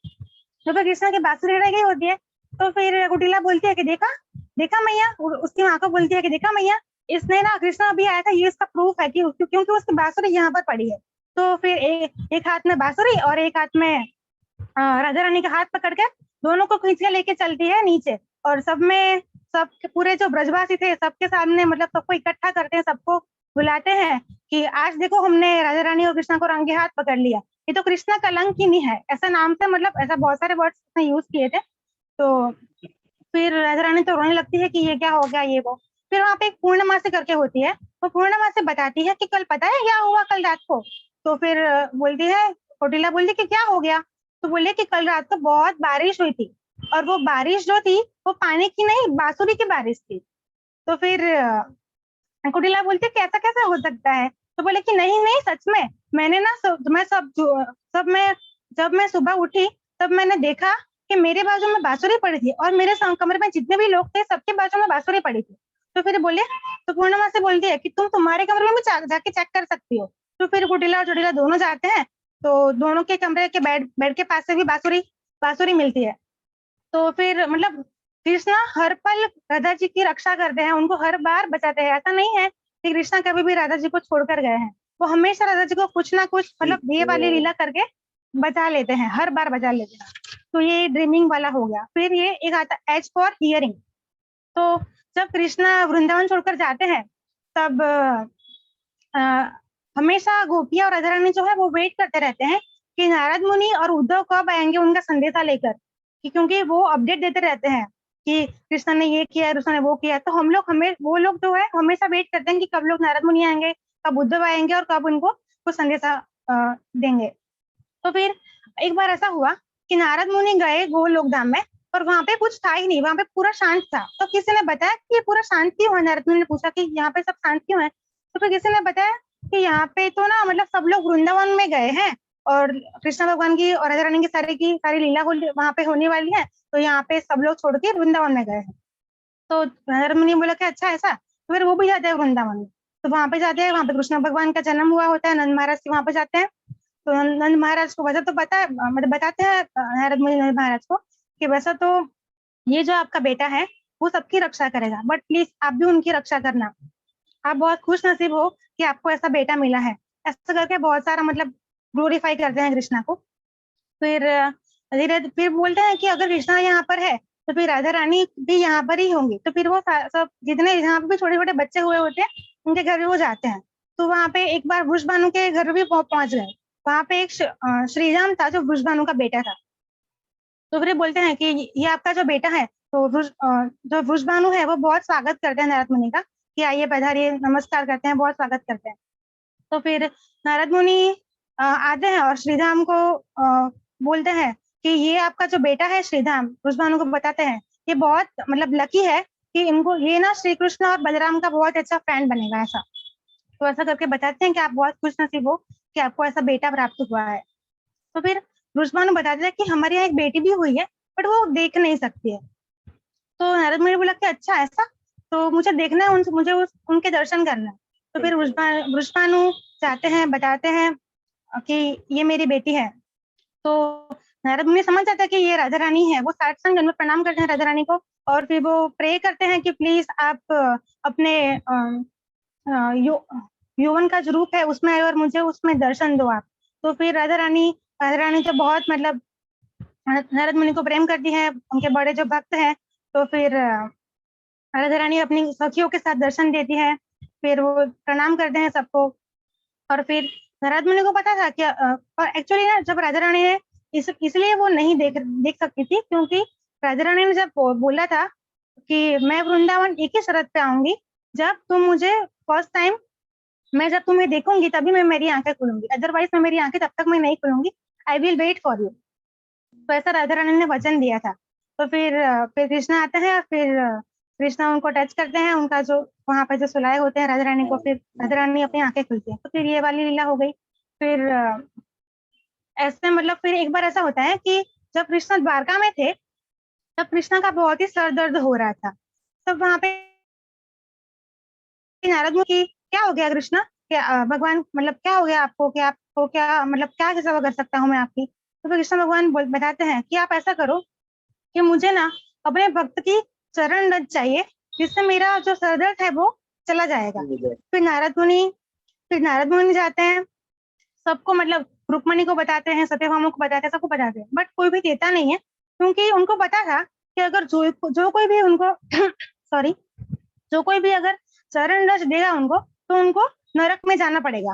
तो फिर कृष्णा की बांसुरी रह गई होती है। तो फिर कुटिला बोलती है कि देखा देखा मैया, उसकी माँ को बोलती है कि देखा मैया, इसने ना कृष्णा अभी आया था, ये इसका प्रूफ है कि क्योंकि उसकी बांसुरी यहाँ पर पड़ी है। तो फिर एक हाथ में बांसुरी और एक हाथ में राधा रानी का हाथ पकड़ के दोनों को खींच के लेके चलती है नीचे, और सब पूरे जो ब्रजवासी थे सबके सामने मतलब सबको इकट्ठा करते हैं, सबको बुलाते हैं कि आज देखो हमने राधा रानी और कृष्णा को रंगे हाथ पकड़ लिया, ये तो कृष्णा कलंकिनी है, ऐसा नाम से मतलब ऐसा बहुत सारे वर्ड्स यूज किए थे। तो फिर राधा रानी तो रोने लगती है कि ये क्या हो गया ये वो। फिर वहां पे एक पूर्णमासी करके होती है, वो पूर्णमासी बताती है कि कल पता है क्या हुआ कल रात को। तो फिर बोलती है कौटिल्य बोलती कि क्या हो गया। तो बोले कि कल रात को बहुत बारिश हुई थी, और वो बारिश जो थी वो पानी की नहीं बांसुरी की बारिश थी। तो फिर कौटिल्य बोलती कि ऐसा कैसे हो सकता है। तो बोले कि नहीं नहीं सच में, मैंने ना जब मैं सुबह उठी तब मैंने देखा कि मेरे बाजू में बांसुरी पड़ी थी और मेरे कमरे में जितने भी लोग थे सबके बाजू में बांसुरी पड़ी थी। तो फिर बोले, तो पूर्णिमा से बोलती है कि तुम तुम्हारे कमरे में भी जाके चेक कर सकती हो। तो फिर कुटिला और चुटिला दोनों जाते हैं, तो दोनों के कमरे के बेड के पास से भी बांसुरी मिलती है। तो फिर मतलब कृष्णा हर पल राधा जी की रक्षा करते हैं, उनको हर बार बचाते हैं। ऐसा नहीं है कि कृष्णा कभी भी राधा जी को छोड़कर गए हैं, वो हमेशा राधा जी को कुछ ना कुछ मतलब ये वाली लीला करके बचा लेते हैं, हर बार बचा लेते हैं। तो ये ड्रीमिंग वाला हो गया। फिर ये एक आता एज फॉर हियरिंग। तो जब कृष्णा वृंदावन छोड़कर जाते हैं तब हमेशा गोपिया और राधा रानी जो है वो वेट करते रहते हैं कि नारद मुनि और उद्धव कब आएंगे उनका संदेशा लेकर, क्योंकि वो अपडेट देते रहते हैं कि कृष्णा ने ये किया, कृष्णा ने वो किया। तो वो लोग जो है हमेशा वेट करते हैं कि कब लोग नारद मुनि आएंगे, कब उद्धव आएंगे और कब उनको कुछ संदेशा देंगे। तो फिर एक बार ऐसा हुआ कि नारद मुनि गए गोलोक धाम में, और वहां पे कुछ था ही नहीं, वहां पे पूरा शांत था। तो किसी ने बताया कि ये पूरा शांत क्यों है। नारद मुनि ने पूछा कि यहाँ पे सब शांत क्यों है। तो फिर किसी ने बताया कि यहाँ पे तो ना मतलब सब लोग वृंदावन में गए हैं और कृष्ण भगवान की और राधा रानी की सारी लीला वहां पे होने वाली है, तो यहाँ पे सब लोग छोड़ के वृंदावन में गए हैं। तो नारद मुनि बोला कि अच्छा ऐसा, तो फिर वो भी जाते हैं वृंदावन में। तो वहां पे जाते हैं, वहां पे कृष्ण भगवान का जन्म हुआ होता है, नंद महाराज वहां पे जाते हैं। तो नंद महाराज को वजह तो पता है, मतलब बताते हैं नारद मुनि नंद महाराज को कि वैसा तो ये जो आपका बेटा है वो सबकी रक्षा करेगा, बट प्लीज आप भी उनकी रक्षा करना, आप बहुत खुश नसीब हो कि आपको ऐसा बेटा मिला है। ऐसा करके बहुत सारा मतलब ग्लोरीफाई करते हैं कृष्णा को। फिर धीरे फिर बोलते हैं कि अगर कृष्णा यहाँ पर है तो फिर राधा रानी भी यहाँ पर ही होंगी। तो फिर वो सब जितने यहाँ पे भी छोटे छोटे बच्चे हुए होते हैं उनके घर में वो जाते हैं। तो वहां पे एक बार वृषभानु के घर भी पहुंच गए। वहां पे एक श्रीराम था जो वृषभानु का बेटा था। तो फिर ये बोलते हैं कि ये आपका जो बेटा है, तो जो वृषभानु है वो बहुत स्वागत करते हैं नारद मुनि का, कि आइए पधारिए, नमस्कार करते हैं, बहुत स्वागत करते हैं। तो फिर नारद मुनि आते हैं और श्रीधाम को बोलते हैं कि ये आपका जो बेटा है श्रीधाम, वृषभानु को बताते हैं, ये बहुत मतलब लकी है कि इनको ये ना श्री कृष्ण और बलराम का बहुत अच्छा फ्रेंड बनेगा ऐसा। तो ऐसा करके बताते हैं कि आप बहुत खुश नसीब हो कि आपको ऐसा बेटा प्राप्त हुआ है। तो फिर वृषभानु बताते हैं कि हमारे यहाँ एक बेटी भी हुई है, बट वो देख नहीं सकती है। तो नारद मुनि बोला कि अच्छा ऐसा, तो मुझे देखना है, मुझे उनके दर्शन करना है। तो फिर वृषभानु जाते हैं, बताते हैं कि ये मेरी बेटी है। तो नारद मुनि समझ जाता है कि ये राधा रानी है। वो 60 संग दंडवत प्रणाम करते हैं राधा रानी को, और फिर वो प्रे करते हैं कि प्लीज आप अपने यौवन का जो रूप है उसमें आए और मुझे उसमें दर्शन दो आप। तो फिर राधा रानी तो बहुत मतलब नारद मुनि को प्रेम करती है, उनके बड़े जो भक्त हैं। तो फिर राधा रानी अपनी सखियों के साथ दर्शन देती है, फिर वो प्रणाम करते हैं सबको। और फिर नारद मुनि को पता था कि और एक्चुअली ना जब राधा रानी ने इसलिए वो नहीं देख सकती थी, क्योंकि राधा रानी ने जब बोला था कि मैं वृंदावन एक ही शरत पे आऊंगी, जब तुम मुझे फर्स्ट टाइम, मैं जब तुम्हें देखूंगी तभी मैं मेरी आंखें खुलूंगी, अदरवाइज मैं मेरी आंखें तब तक मैं नहीं खुलूंगी, I will wait for you. तो ऐसा राधा रानी ने वचन दिया था। तो फिर कृष्णा आते हैं और फिर कृष्णा उनको टच करते हैं, उनका जो वहां पे जो सुलाए होते हैं राधा रानी को, फिर राधा रानी अपनी आंखें खुलती है। तो फिर ये वाली लीला हो गई। फिर ऐसे मतलब फिर एक बार ऐसा होता है कि जब कृष्ण द्वारका में थे, तब कृष्णा का बहुत ही सर दर्द हो रहा था। तब वहां पे नारद मुनि, क्या हो गया कृष्णा, क्या भगवान मतलब क्या हो गया आपको, क्या आपको क्या मतलब क्या सेवा कर सकता हूँ मैं आपकी। तो फिर कृष्ण भगवान बताते हैं कि आप ऐसा करो कि मुझे ना अपने भक्त की चरण रज चाहिए, जिससे मेरा जो सर दर्द है वो चला जाएगा। फिर नारद मुनि जाते हैं, सबको मतलब रुक्मणी को बताते हैं, सत्यभामा को बताते हैं, सबको बताते हैं, बट कोई भी देता नहीं है, क्योंकि उनको पता था कि अगर जो कोई भी उनको सॉरी जो कोई भी अगर चरण रज देगा उनको, तो उनको नरक में जाना पड़ेगा।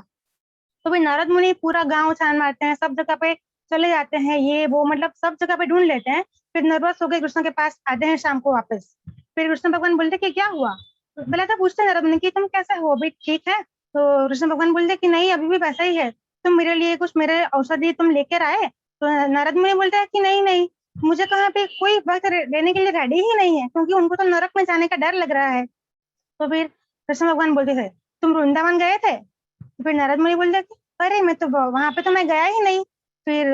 तो फिर नारद मुनि पूरा गांव छान मारते हैं, सब जगह पे चले जाते हैं, ये वो मतलब सब जगह पे ढूंढ लेते हैं। फिर नर्वस होकर कृष्ण के पास आते हैं शाम को वापस। फिर कृष्ण भगवान बोलते कि क्या हुआ, पहले तो पूछते नारद मुनि कि तुम कैसे हो, अभी ठीक है। तो कृष्ण भगवान बोलते कि नहीं, अभी भी वैसा ही है, तुम मेरे लिए कुछ मेरे औषधि तुम लेकर आए। तो नारद मुनि बोलते हैं कि नहीं नहीं, मुझे कहाँ पे कोई वक्त देने के लिए रेडी ही नहीं है, क्योंकि उनको तो नरक में जाने का डर लग रहा है। तो फिर कृष्ण भगवान बोलते थे तुम वृंदावन गए थे। फिर नारद मुनि बोलते कि अरे मैं तो वहां पे तो मैं गया ही नहीं। फिर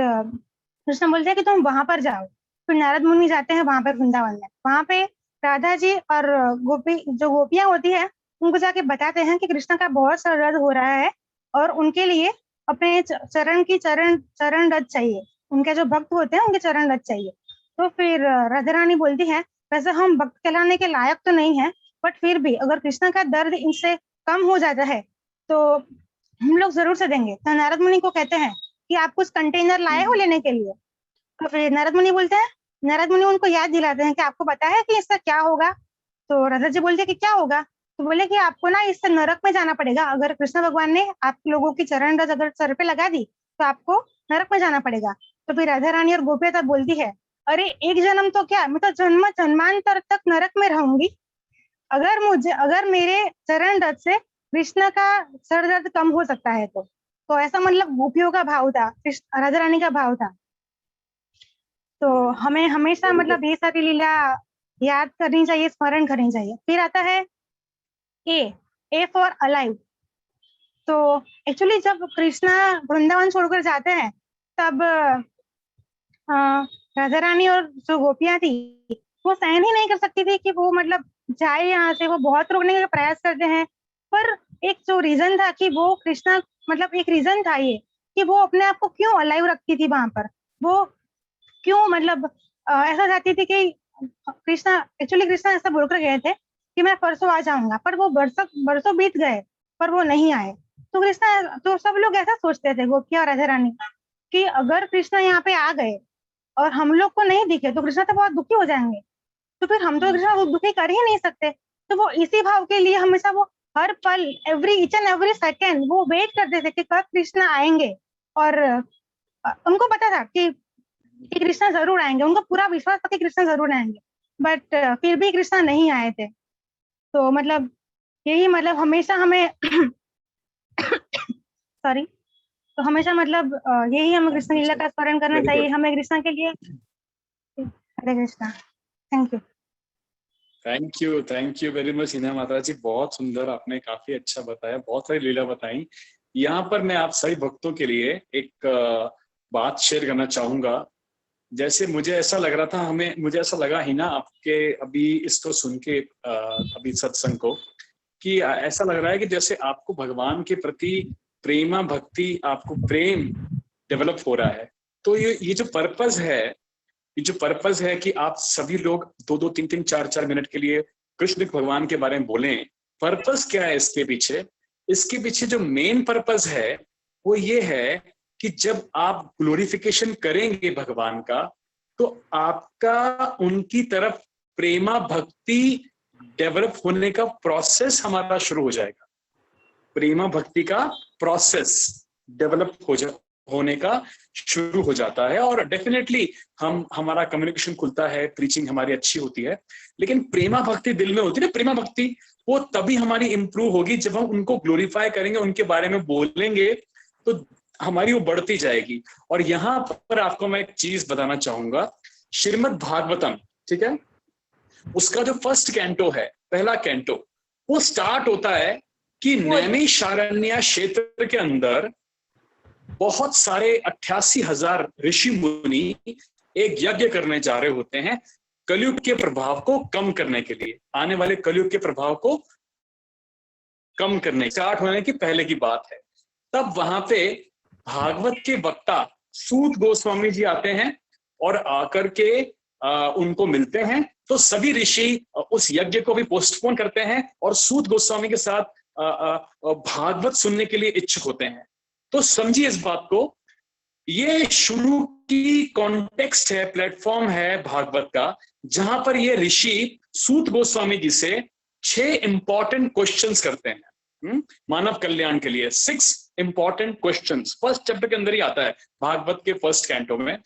कृष्ण बोलते हैं कि तुम वहां पर जाओ। फिर नारद मुनि जाते हैं वहां पर वृंदावन में। वहां पे राधा जी और गोपियां होती है, उनको जाके बताते हैं कि कृष्ण का बहुत सर दर्द हो रहा है और उनके लिए अपने चरण रज चाहिए, उनके जो भक्त होते हैं उनके चरण रज चाहिए। तो फिर राधा रानी बोलती है वैसे हम भक्त कहलाने के लायक तो नहीं है, बट फिर भी अगर कृष्ण का दर्द इनसे कम हो जाता है तो हम लोग जरूर से देंगे। तो नारद मुनि को कहते हैं कि आप कुछ कंटेनर लाए हो लेने के लिए। तो फिर नारद मुनि उनको याद दिलाते हैं कि आपको पता है कि इससे क्या होगा। तो राधा जी बोलते हैं कि क्या होगा। तो बोले कि आपको ना इससे नरक में जाना पड़ेगा, अगर कृष्ण भगवान ने आप लोगों की चरण रज अगर सर पे लगा दी तो आपको नरक में जाना पड़ेगा। तो फिर राधा रानी और गोपिया तब बोलती है अरे एक जन्म तो क्या, मैं तो जन्म जन्मांतर तक नरक में रहूंगी, अगर मेरे चरण रज से कृष्ण का सर दर्द कम हो सकता है तो ऐसा मतलब गोपियों का भाव था, राधा रानी का भाव था। तो हमें हमेशा मतलब ये सारी लीला याद करनी चाहिए, स्मरण करनी चाहिए। फिर आता है ए फॉर अलाइव। तो एक्चुअली जब कृष्णा वृंदावन छोड़कर जाते हैं तब राधा रानी और जो गोपियां थी वो सहन ही नहीं कर सकती थी कि वो मतलब जाए यहाँ से। वो बहुत रोकने का प्रयास करते हैं, पर एक जो रीजन था कि वो कृष्णा मतलब एक रीजन था ये कि वो अपने आप को क्यों अलाइव रखती थी वहां पर, वो क्यों मतलब ऐसा चाहती थी कि कृष्णा ऐसा बोलकर गए थे कि मैं परसों आ जाऊंगा, पर वो बरसों बीत गए पर वो नहीं आए। तो सब लोग ऐसा सोचते थे, गोपिया और राधा रानी, कि अगर कृष्णा यहाँ पे आ गए और हम लोग को नहीं दिखे तो कृष्णा तो बहुत दुखी हो जाएंगे, तो फिर हम तो कृष्णा को दुखी कर ही नहीं सकते। तो वो इसी भाव के लिए हमेशा वो हर पल ईच एंड एवरी सेकेंड वो वेट करते थे कि कब कृष्ण आएंगे, और उनको पता था कि कृष्ण जरूर आएंगे, उनको पूरा विश्वास था कि कृष्ण जरूर आएंगे, बट फिर भी कृष्ण नहीं आए थे। तो मतलब यही, मतलब हमेशा हमें सॉरी, तो हमेशा मतलब यही हमें कृष्ण लीला का स्मरण करना Very चाहिए, good. हमें कृष्ण के लिए। Hare Krishna, thank you. Thank you very much Hina माता जी, बहुत सुंदर, आपने काफी अच्छा बताया, बहुत सारी लीला बताई। यहाँ पर मैं आप सभी भक्तों के लिए एक बात शेयर करना चाहूंगा। जैसे मुझे ऐसा लग रहा था, मुझे ऐसा लगा हिना आपके अभी इसको सुन के अभी सत्संग को, कि ऐसा लग रहा है कि जैसे आपको भगवान के प्रति प्रेमा भक्ति, आपको प्रेम डेवलप हो रहा है। तो ये जो पर्पस है, ये जो पर्पस है कि आप सभी लोग 2-2, 3-3, 4-4 मिनट के लिए कृष्ण भगवान के बारे में बोलें, पर्पस क्या है इसके पीछे? इसके पीछे जो मेन पर्पस है वो ये है कि जब आप ग्लोरिफिकेशन करेंगे भगवान का, तो आपका उनकी तरफ प्रेमा भक्ति डेवलप होने का प्रोसेस हमारा शुरू हो जाएगा। प्रेमा भक्ति का प्रोसेस डेवलप होने का शुरू हो जाता है, और डेफिनेटली हमारा कम्युनिकेशन खुलता है, प्रीचिंग हमारी अच्छी होती है। लेकिन प्रेमा भक्ति दिल में होती है ना, प्रेमा भक्ति वो तभी हमारी इंप्रूव होगी जब हम उनको ग्लोरीफाई करेंगे, उनके बारे में बोलेंगे, तो हमारी वो बढ़ती जाएगी। और यहाँ पर आपको मैं एक चीज बताना चाहूंगा, श्रीमद् भागवतम, ठीक है, उसका जो फर्स्ट कैंटो है, पहला कैंटो, वो स्टार्ट होता है कि नैमिषारण्य क्षेत्र के अंदर बहुत सारे 88,000 ऋषि मुनि एक यज्ञ करने जा रहे होते हैं कलयुग के प्रभाव को कम करने के लिए, आने वाले कलयुग के प्रभाव को कम करने, स्टार्ट होने की पहले की बात है। तब वहां पे भागवत के वक्ता सूत गोस्वामी जी आते हैं और आकर के उनको मिलते हैं। तो सभी ऋषि उस यज्ञ को भी पोस्टपोन करते हैं और सूत गोस्वामी के साथ भागवत सुनने के लिए इच्छुक होते हैं। तो समझिए इस बात को, ये शुरू की कॉन्टेक्स्ट है, प्लेटफॉर्म है भागवत का, जहां पर ये ऋषि सूत गोस्वामी जी से 6 इंपॉर्टेंट क्वेश्चंस करते हैं मानव कल्याण के लिए। 6 इंपॉर्टेंट क्वेश्चंस फर्स्ट चैप्टर के अंदर ही आता है, भागवत के फर्स्ट कैंटो में।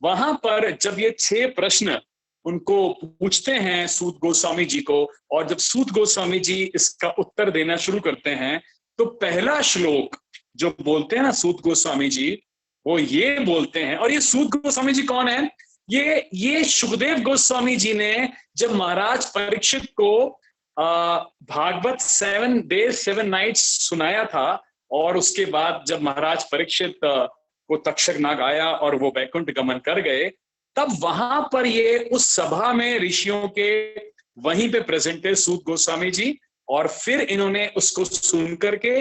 वहां पर जब ये 6 प्रश्न उनको पूछते हैं सूत गोस्वामी जी को, और जब सूत गोस्वामी जी इसका उत्तर देना शुरू करते हैं, तो पहला श्लोक जो बोलते हैं ना सूत गोस्वामी जी, वो ये बोलते हैं। और ये सूत गोस्वामी जी कौन है? ये सुखदेव गोस्वामी जी ने जब महाराज परीक्षित को भागवत 7 days 7 nights सुनाया था, और उसके बाद जब महाराज परीक्षित को तक्षक नाग आया और वो वैकुंठ गमन कर गए, तब वहां पर ये उस सभा में ऋषियों के वहीं पे प्रेजेंट है सूत गोस्वामी जी, और फिर इन्होंने उसको सुन करके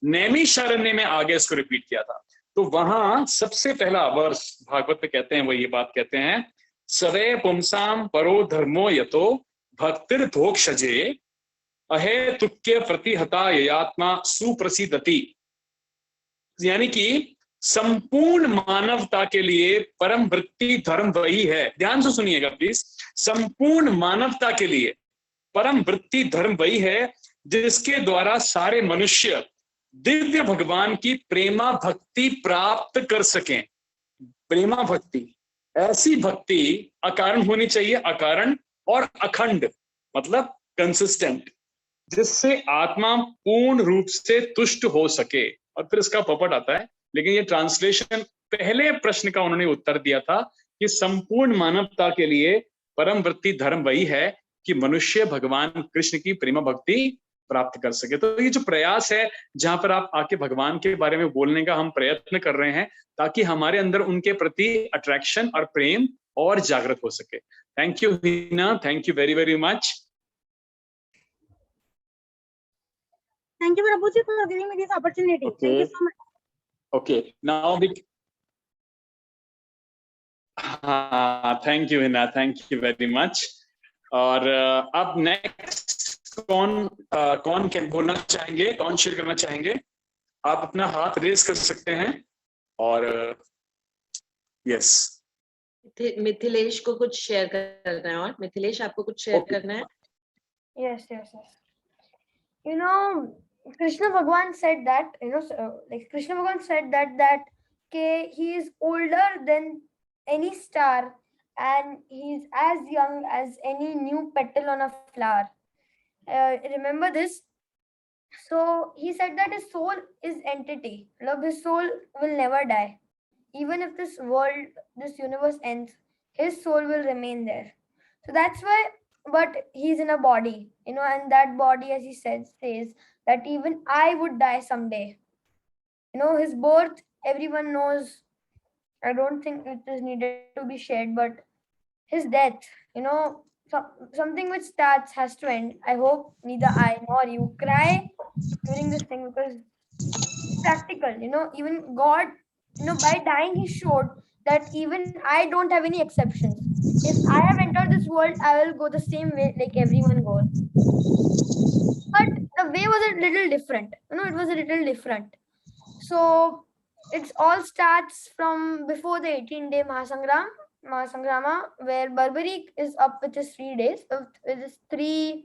नैमिषारण्य में आगे इसको रिपीट किया था। तो वहां सबसे पहला वर्ष भागवत में कहते हैं, वो ये बात कहते हैं, सवे पुंसाम परो धर्मो यतो भक्तिर धोक्षजे अहे तुक्य प्रतिहता ययात्मा सुप्रसिद्धति। यानी कि संपूर्ण मानवता के लिए परम वृत्ति धर्म वही है। ध्यान से सुनिएगा प्लीज, संपूर्ण मानवता के लिए परम वृत्ति धर्म वही है जिसके द्वारा सारे मनुष्य दिव्य भगवान की प्रेमा भक्ति प्राप्त कर सकें। प्रेमा भक्ति, ऐसी भक्ति अकारण होनी चाहिए, अकारण और अखंड मतलब कंसिस्टेंट, जिससे आत्मा पूर्ण रूप से तुष्ट हो सके। और फिर इसका पपट आता है, लेकिन ये ट्रांसलेशन पहले प्रश्न का उन्होंने उत्तर दिया था कि संपूर्ण मानवता के लिए परम वृत्ति धर्म वही है कि मनुष्य भगवान कृष्ण की प्रेमा भक्ति प्राप्त कर सके। तो ये जो प्रयास है, जहां पर आप आके भगवान के बारे में बोलने का हम प्रयत्न कर रहे हैं, ताकि हमारे अंदर उनके प्रति अट्रैक्शन और प्रेम और जागृत हो सके। Thank you Heena, thank you very very much. Thank you, Prabhuji, for giving me this opportunity. Okay. Thank you so much. Okay, now we. Thank you Hina, thank you very much. और अब नेक्स्ट कौन बोलना चाहेंगे, कौन शेयर करना चाहेंगे? आप अपना हाथ रेज कर सकते हैं। और यस, मिथिलेश को कुछ शेयर करना है। और मिथिलेश, आपको कुछ शेयर करना है? Yes. You know, Krishna Bhagwan said that, like Krishna Bhagwan said that he is older than any star and he is as young as any new petal on a flower. Remember this? So he said that his soul is entity. Love, his soul will never die. Even if this world, this universe ends, his soul will remain there. So that's why, but he's in a body, and that body, as he says that even I would die someday. His birth, everyone knows. I don't think it is needed to be shared, but his death, something which starts has to end. I hope neither I nor you cry during this thing because practical. Even God, by dying, he showed that even I don't have any exceptions. If I have entered this world, I will go the same way like everyone goes. But the way was a little different. It was a little different. So it all starts from before the 18-day Mahasangrama, where Barbaric is up with his 3 days, with his 3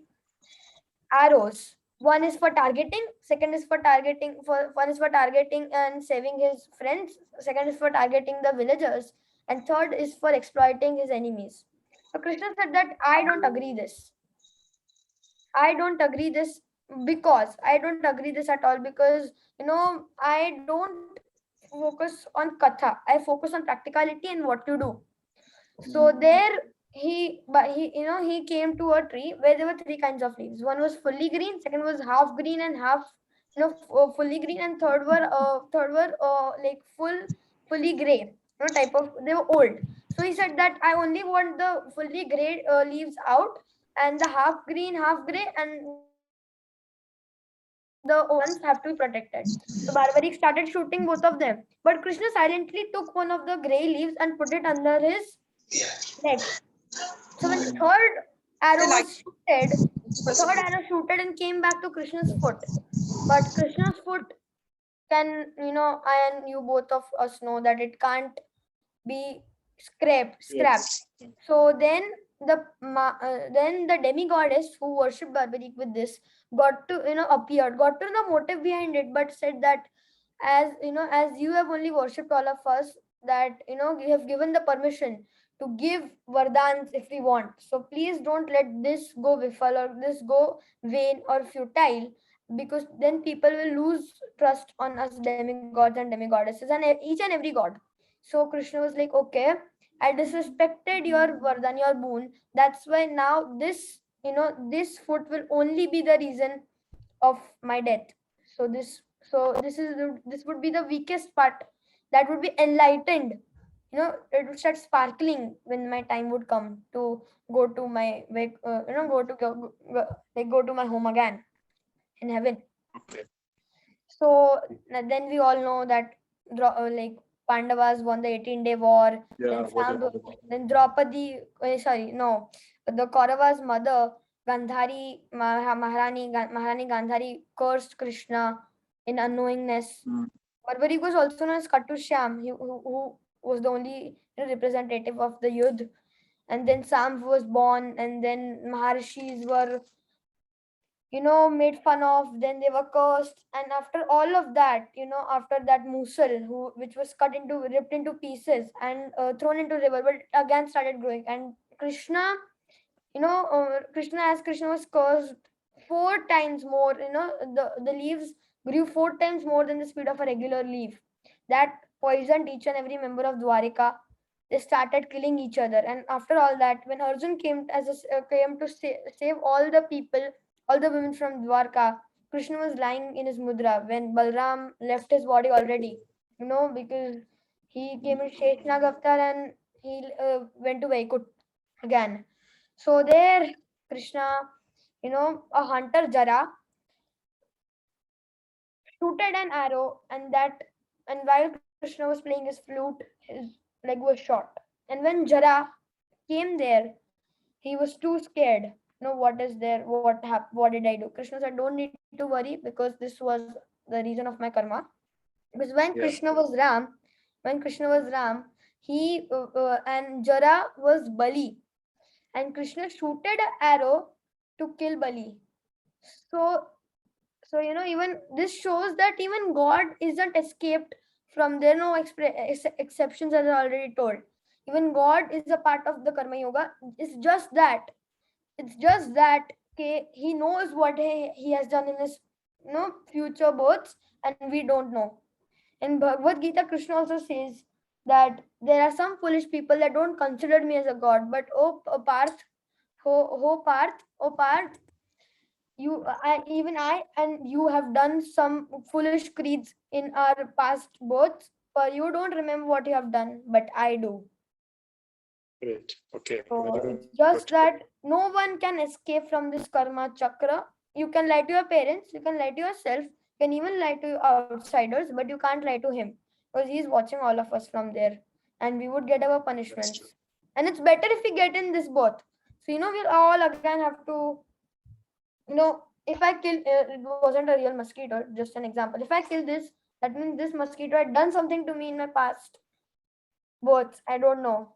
arrows. One is for targeting, second is for targeting, one is for targeting and saving his friends, second is for targeting the villagers, and third is for exploiting his enemies. So Krishna said that I don't agree this. I don't agree this because I don't agree this at all because I don't focus on katha. I focus on practicality and what to do. So there he came to a tree where there were 3 kinds of leaves. One was fully green, second was half green and half fully green, and third were like fully gray. Type of they were old. So he said that I only want the fully gray leaves out, and the half green, half gray, and the ones have to be protected. So Barbaric started shooting both of them, but Krishna silently took one of the gray leaves and put it under his leg. So when the third arrow shooted and came back to Krishna's foot. But Krishna's foot can, I and you both of us know that it can't be scrapped. So then the demigoddess who worshipped Barbaric with this appeared, got to know the motive behind it, but said that as you have only worshipped all of us, that you have given the permission to give vardans if we want. So please don't let this go vifal or this go vain or futile, because then people will lose trust on us demigods and demigoddesses and each and every god. So Krishna was like, okay, I disrespected your vardhan, your boon. That's why now this foot will only be the reason of my death. So this would be the weakest part that would be enlightened. It would start sparkling when my time would come to go to my go to my home again in heaven. Okay. So then we all know that like Pandavas won the 18-day war. Yeah. Then Draupadi, sorry, no, the Kauravas' mother Gandhari, Maharani Gandhari cursed Krishna in unknowingness. Mm. Barbaric was also known as Katushyam, who was the only representative of the Yudh. And then Sam was born, and then Maharshis were made fun of, then they were cursed, and after all of that, after that Musul, which was ripped into pieces and thrown into river, but it again started growing. And Krishna, as Krishna was cursed 4 times more, the leaves grew 4 times more than the speed of a regular leaf. That poisoned each and every member of Dwarika. They started killing each other, and after all that, when Arjun came to save all the people, all the women from Dwarka, Krishna was lying in his mudra when Balram left his body already, because he came in Sheshnag avatar and he went to Vaikut again. So there, Krishna, a hunter Jara shooted an arrow, and while Krishna was playing his flute, his leg was shot. And when Jara came there, he was too scared. What is there? What did I do? Krishna said, don't need to worry because this was the reason of my karma. Because when Krishna was Ram, he and Jara was Bali, and Krishna shooted an arrow to kill Bali. So So, even this shows that even God isn't escaped from there. No exceptions, as I already told. Even God is a part of the Karma Yoga. It's just that okay, he knows what he has done in his future births, and we don't know. In Bhagavad Gita, Krishna also says that there are some foolish people that don't consider me as a god. But Parth, Parth, even I and you have done some foolish creeds in our past births, but you don't remember what you have done, but I do. Great. Okay. So Very good. it's just that no one can escape from this karma chakra. You can lie to your parents, you can lie to yourself, you can even lie to outsiders, but you can't lie to him because he's watching all of us from there, and we would get our punishments. And it's better if we get in this both. So we'll all again have to, if I kill, it wasn't a real mosquito, just an example. If I kill this, that means this mosquito had done something to me in my past births. I don't know,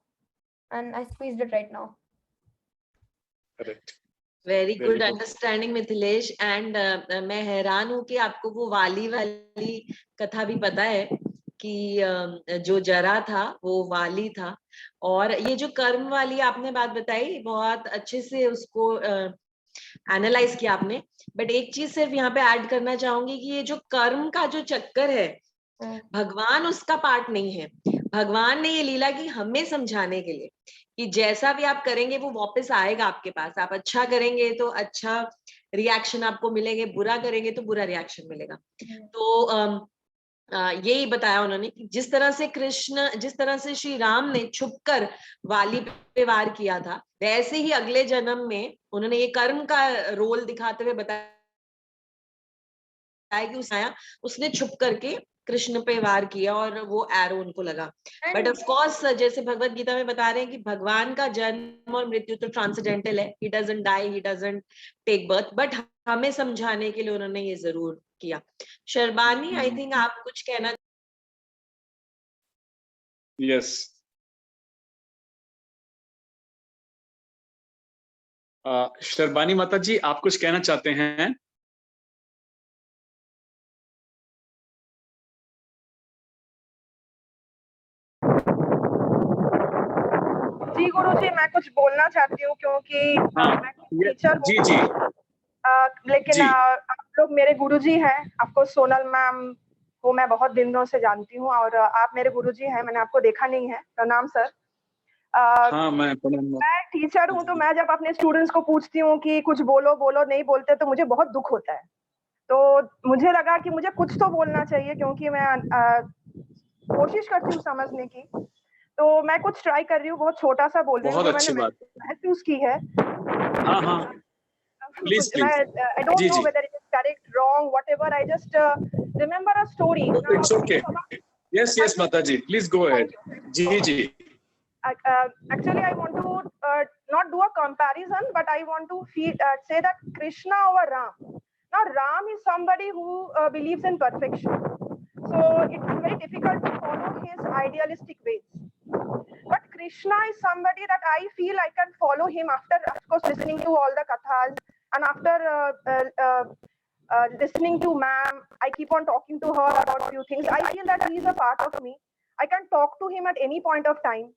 and I squeezed it right now. Correct. Very Very good good. Understanding Mithilesh. And मैं हैरान हूँ कि आपको वो वाली वाली कथा भी पता है कि जो जरा था वो वाली था. और ये जो कर्म वाली आपने बात बताई, बहुत अच्छे से उसको एनालाइज किया आपने. बट एक चीज सिर्फ यहाँ पे ऐड करना चाहूंगी कि ये जो कर्म का जो चक्कर है, भगवान उसका पार्ट नहीं है. भगवान ने ये लीला की हमें समझाने के लिए कि जैसा भी आप करेंगे वो वापस आएगा आपके पास. आप अच्छा करेंगे तो अच्छा रिएक्शन आपको मिलेंगे, बुरा करेंगे तो बुरा रिएक्शन मिलेगा. तो यही बताया उन्होंने कि जिस तरह से श्री राम ने छुपकर वाली पे वार किया था, वैसे ही अगले जन्म में उन्होंने ये कर्म का रोल दिखाते हुए बताया कि उसने छुप करके कृष्ण पे वार किया और वो एरो उनको लगा. बट ऑफ कोर्स जैसे भगवत गीता में बता रहे हैं कि भगवान का जन्म और मृत्यु तो ट्रांसेंडेंटल है. He doesn't die, he doesn't take birth. But हमें समझाने के लिए उन्होंने ये जरूर किया. शर्बानी, आई थिंक आप कुछ कहना. यस. शर्बानी माता जी, आप कुछ कहना चाहते हैं? जी गुरुजी, मैं कुछ बोलना चाहती हूँ क्योंकि मैं टीचर हूँ. जी. लेकिन आप लोग मेरे गुरुजी हैं. आपको सोनल मैम को मैं बहुत दिनों से जानती हूँ और आप मेरे गुरुजी हैं. मैंने आपको देखा नहीं है. प्रणाम सर. हाँ, मैं टीचर हूँ, तो मैं जब अपने स्टूडेंट्स को पूछती हूँ कि कुछ बोलो नहीं बोलते, तो मुझे बहुत दुख होता है. तो मुझे लगा कि मुझे कुछ तो बोलना चाहिए क्योंकि मैं कोशिश करती हूँ समझने की. तो मैं कुछ ट्राई कर रही हूँ, बहुत छोटा सा बोल रही हूँ. बहुत अच्छी बात महसूस की है. हाँ. Please. I don't know whether it is correct, wrong, whatever. I just remember a story. It's okay. Yes, Mataji. Please go ahead. Ji. Actually, I want to not do a comparison, but I want to say that Krishna over Ram. Now, Ram is somebody who believes in perfection. So it's very difficult to follow his idealistic ways. But Krishna is somebody that I feel I can follow him after, of course, listening to all the kathas, and after listening to ma'am. I keep on talking to her about a few things. I feel that he is a part of me. I can talk to him at any point of time.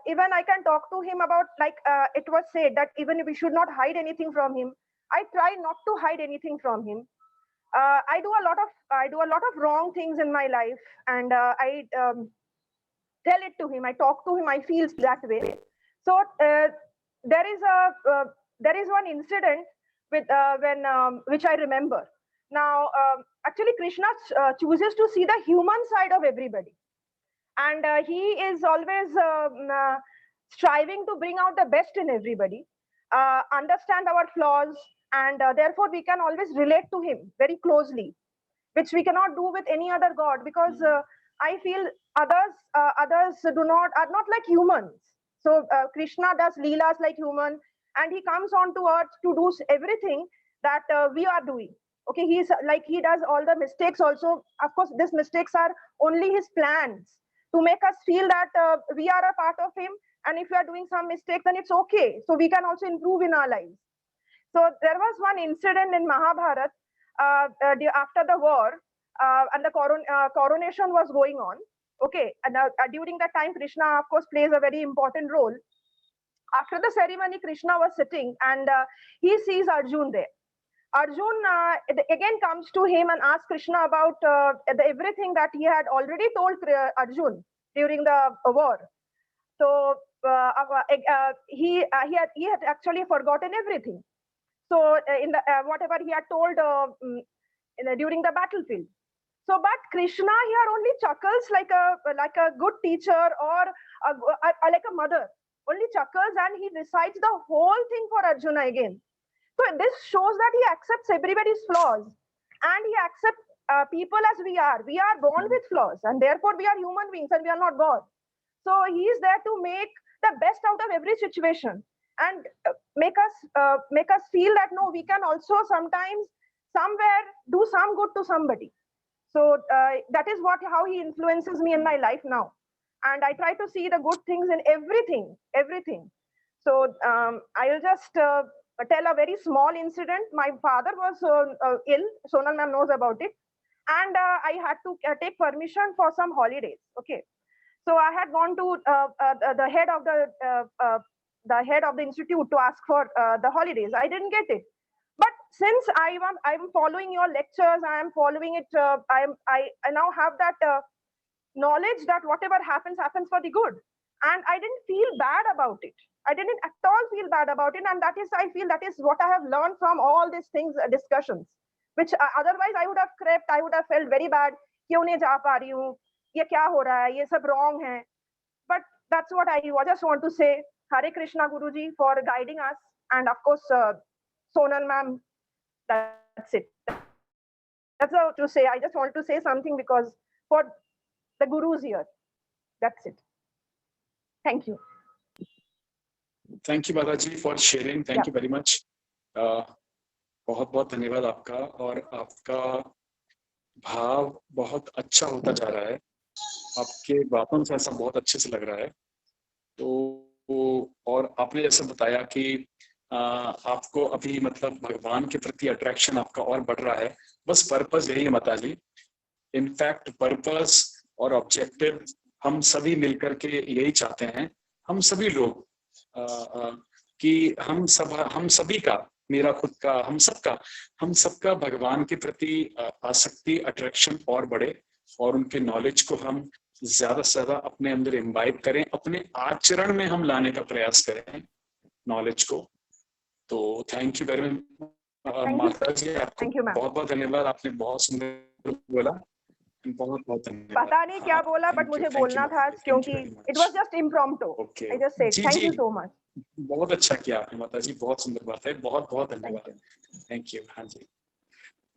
Even I can talk to him about, like it was said, that even if we should not hide anything from him. I try not to hide anything from him. I do a lot of wrong things in my life, and I tell it to him. I talk to him. I feel that way. So there is one incident with which I remember. Now, actually, Krishna chooses to see the human side of everybody, and he is always striving to bring out the best in everybody, understand our flaws, and therefore we can always relate to him very closely, which we cannot do with any other god, because I feel others are not like humans. So Krishna does leelas like human, and he comes onto earth to do everything that we are doing. Okay, he does all the mistakes also. Of course, these mistakes are only his plans to make us feel that we are a part of him, and if we are doing some mistake, then it's okay. So we can also improve in our lives. So there was one incident in Mahabharata after the war, and the coronation was going on. Okay, and during that time, Krishna, of course, plays a very important role. After the ceremony, Krishna was sitting and he sees Arjun there. Arjun again comes to him and asks Krishna about everything that he had already told Arjun during the war. So he had actually forgotten everything. So in the whatever he had told during the battlefield. So, but Krishna here only chuckles like a good teacher or like a mother. Only chuckles and he recites the whole thing for Arjuna again. So this shows that he accepts everybody's flaws and he accepts people as we are. We are born with flaws and therefore we are human beings and we are not God. So he is there to make the best out of every situation and make us feel that no, we can also sometimes somewhere do some good to somebody. So that is how he influences me in my life now. And I try to see the good things in everything. So I will just tell a very small incident. My father was ill. Sonal ma'am knows about it. And I had to take permission for some holidays. Okay. So I had gone to the head of the institute to ask for the holidays. I didn't get it. But since I'm following your lectures, I am following it. I now have that knowledge that whatever happens for the good, and I didn't feel bad about it. I didn't at all feel bad about it, and I feel that is what I have learned from all these things, discussions, which otherwise I would have crept. I would have felt very bad. क्यों नहीं जा पा रही हूँ? ये क्या हो रहा है? ये सब wrong है. But that's what I just want to say. Hare Krishna Guruji for guiding us, and of course Sonal ma'am. That's it. That's all to say. I just want to say something because for the gurus here. That's it. Thank you. Thank you, Balaji, for sharing. Thank you very much. बहुत बहुत धन्यवाद आपका, और आपका भाव बहुत अच्छा होता जा रहा है. आपके बातों से ऐसा बहुत अच्छे से लग रहा है. तो और आपने जैसे बताया कि आपको अभी मतलब भगवान के प्रति अट्रैक्शन आपका और बढ़ रहा है. बस पर्पस यही है माताजी. इनफैक्ट पर्पस और ऑब्जेक्टिव हम सभी मिलकर के यही चाहते हैं. हम सभी लोग कि हम सभी का, मेरा खुद का, हम सबका भगवान के प्रति आसक्ति, अट्रैक्शन और बढ़े, और उनके नॉलेज को हम ज्यादा से ज्यादा अपने अंदर इम्बाइब करें, अपने आचरण में हम लाने का प्रयास करें नॉलेज को. तो थैंक यू वेरी मच माता जी, आपको बहुत बहुत धन्यवाद. आपने बहुत सुंदर बोला. बहुत बहुत धन्यवाद. पता नहीं क्या बोला, बट मुझे बोलना था क्योंकि it was just impromptu. I just said thank you so much. बहुत अच्छा किया आपने माता जी, बहुत सुंदर बात है. बहुत बहुत धन्यवाद. Thank you. हाँ जी.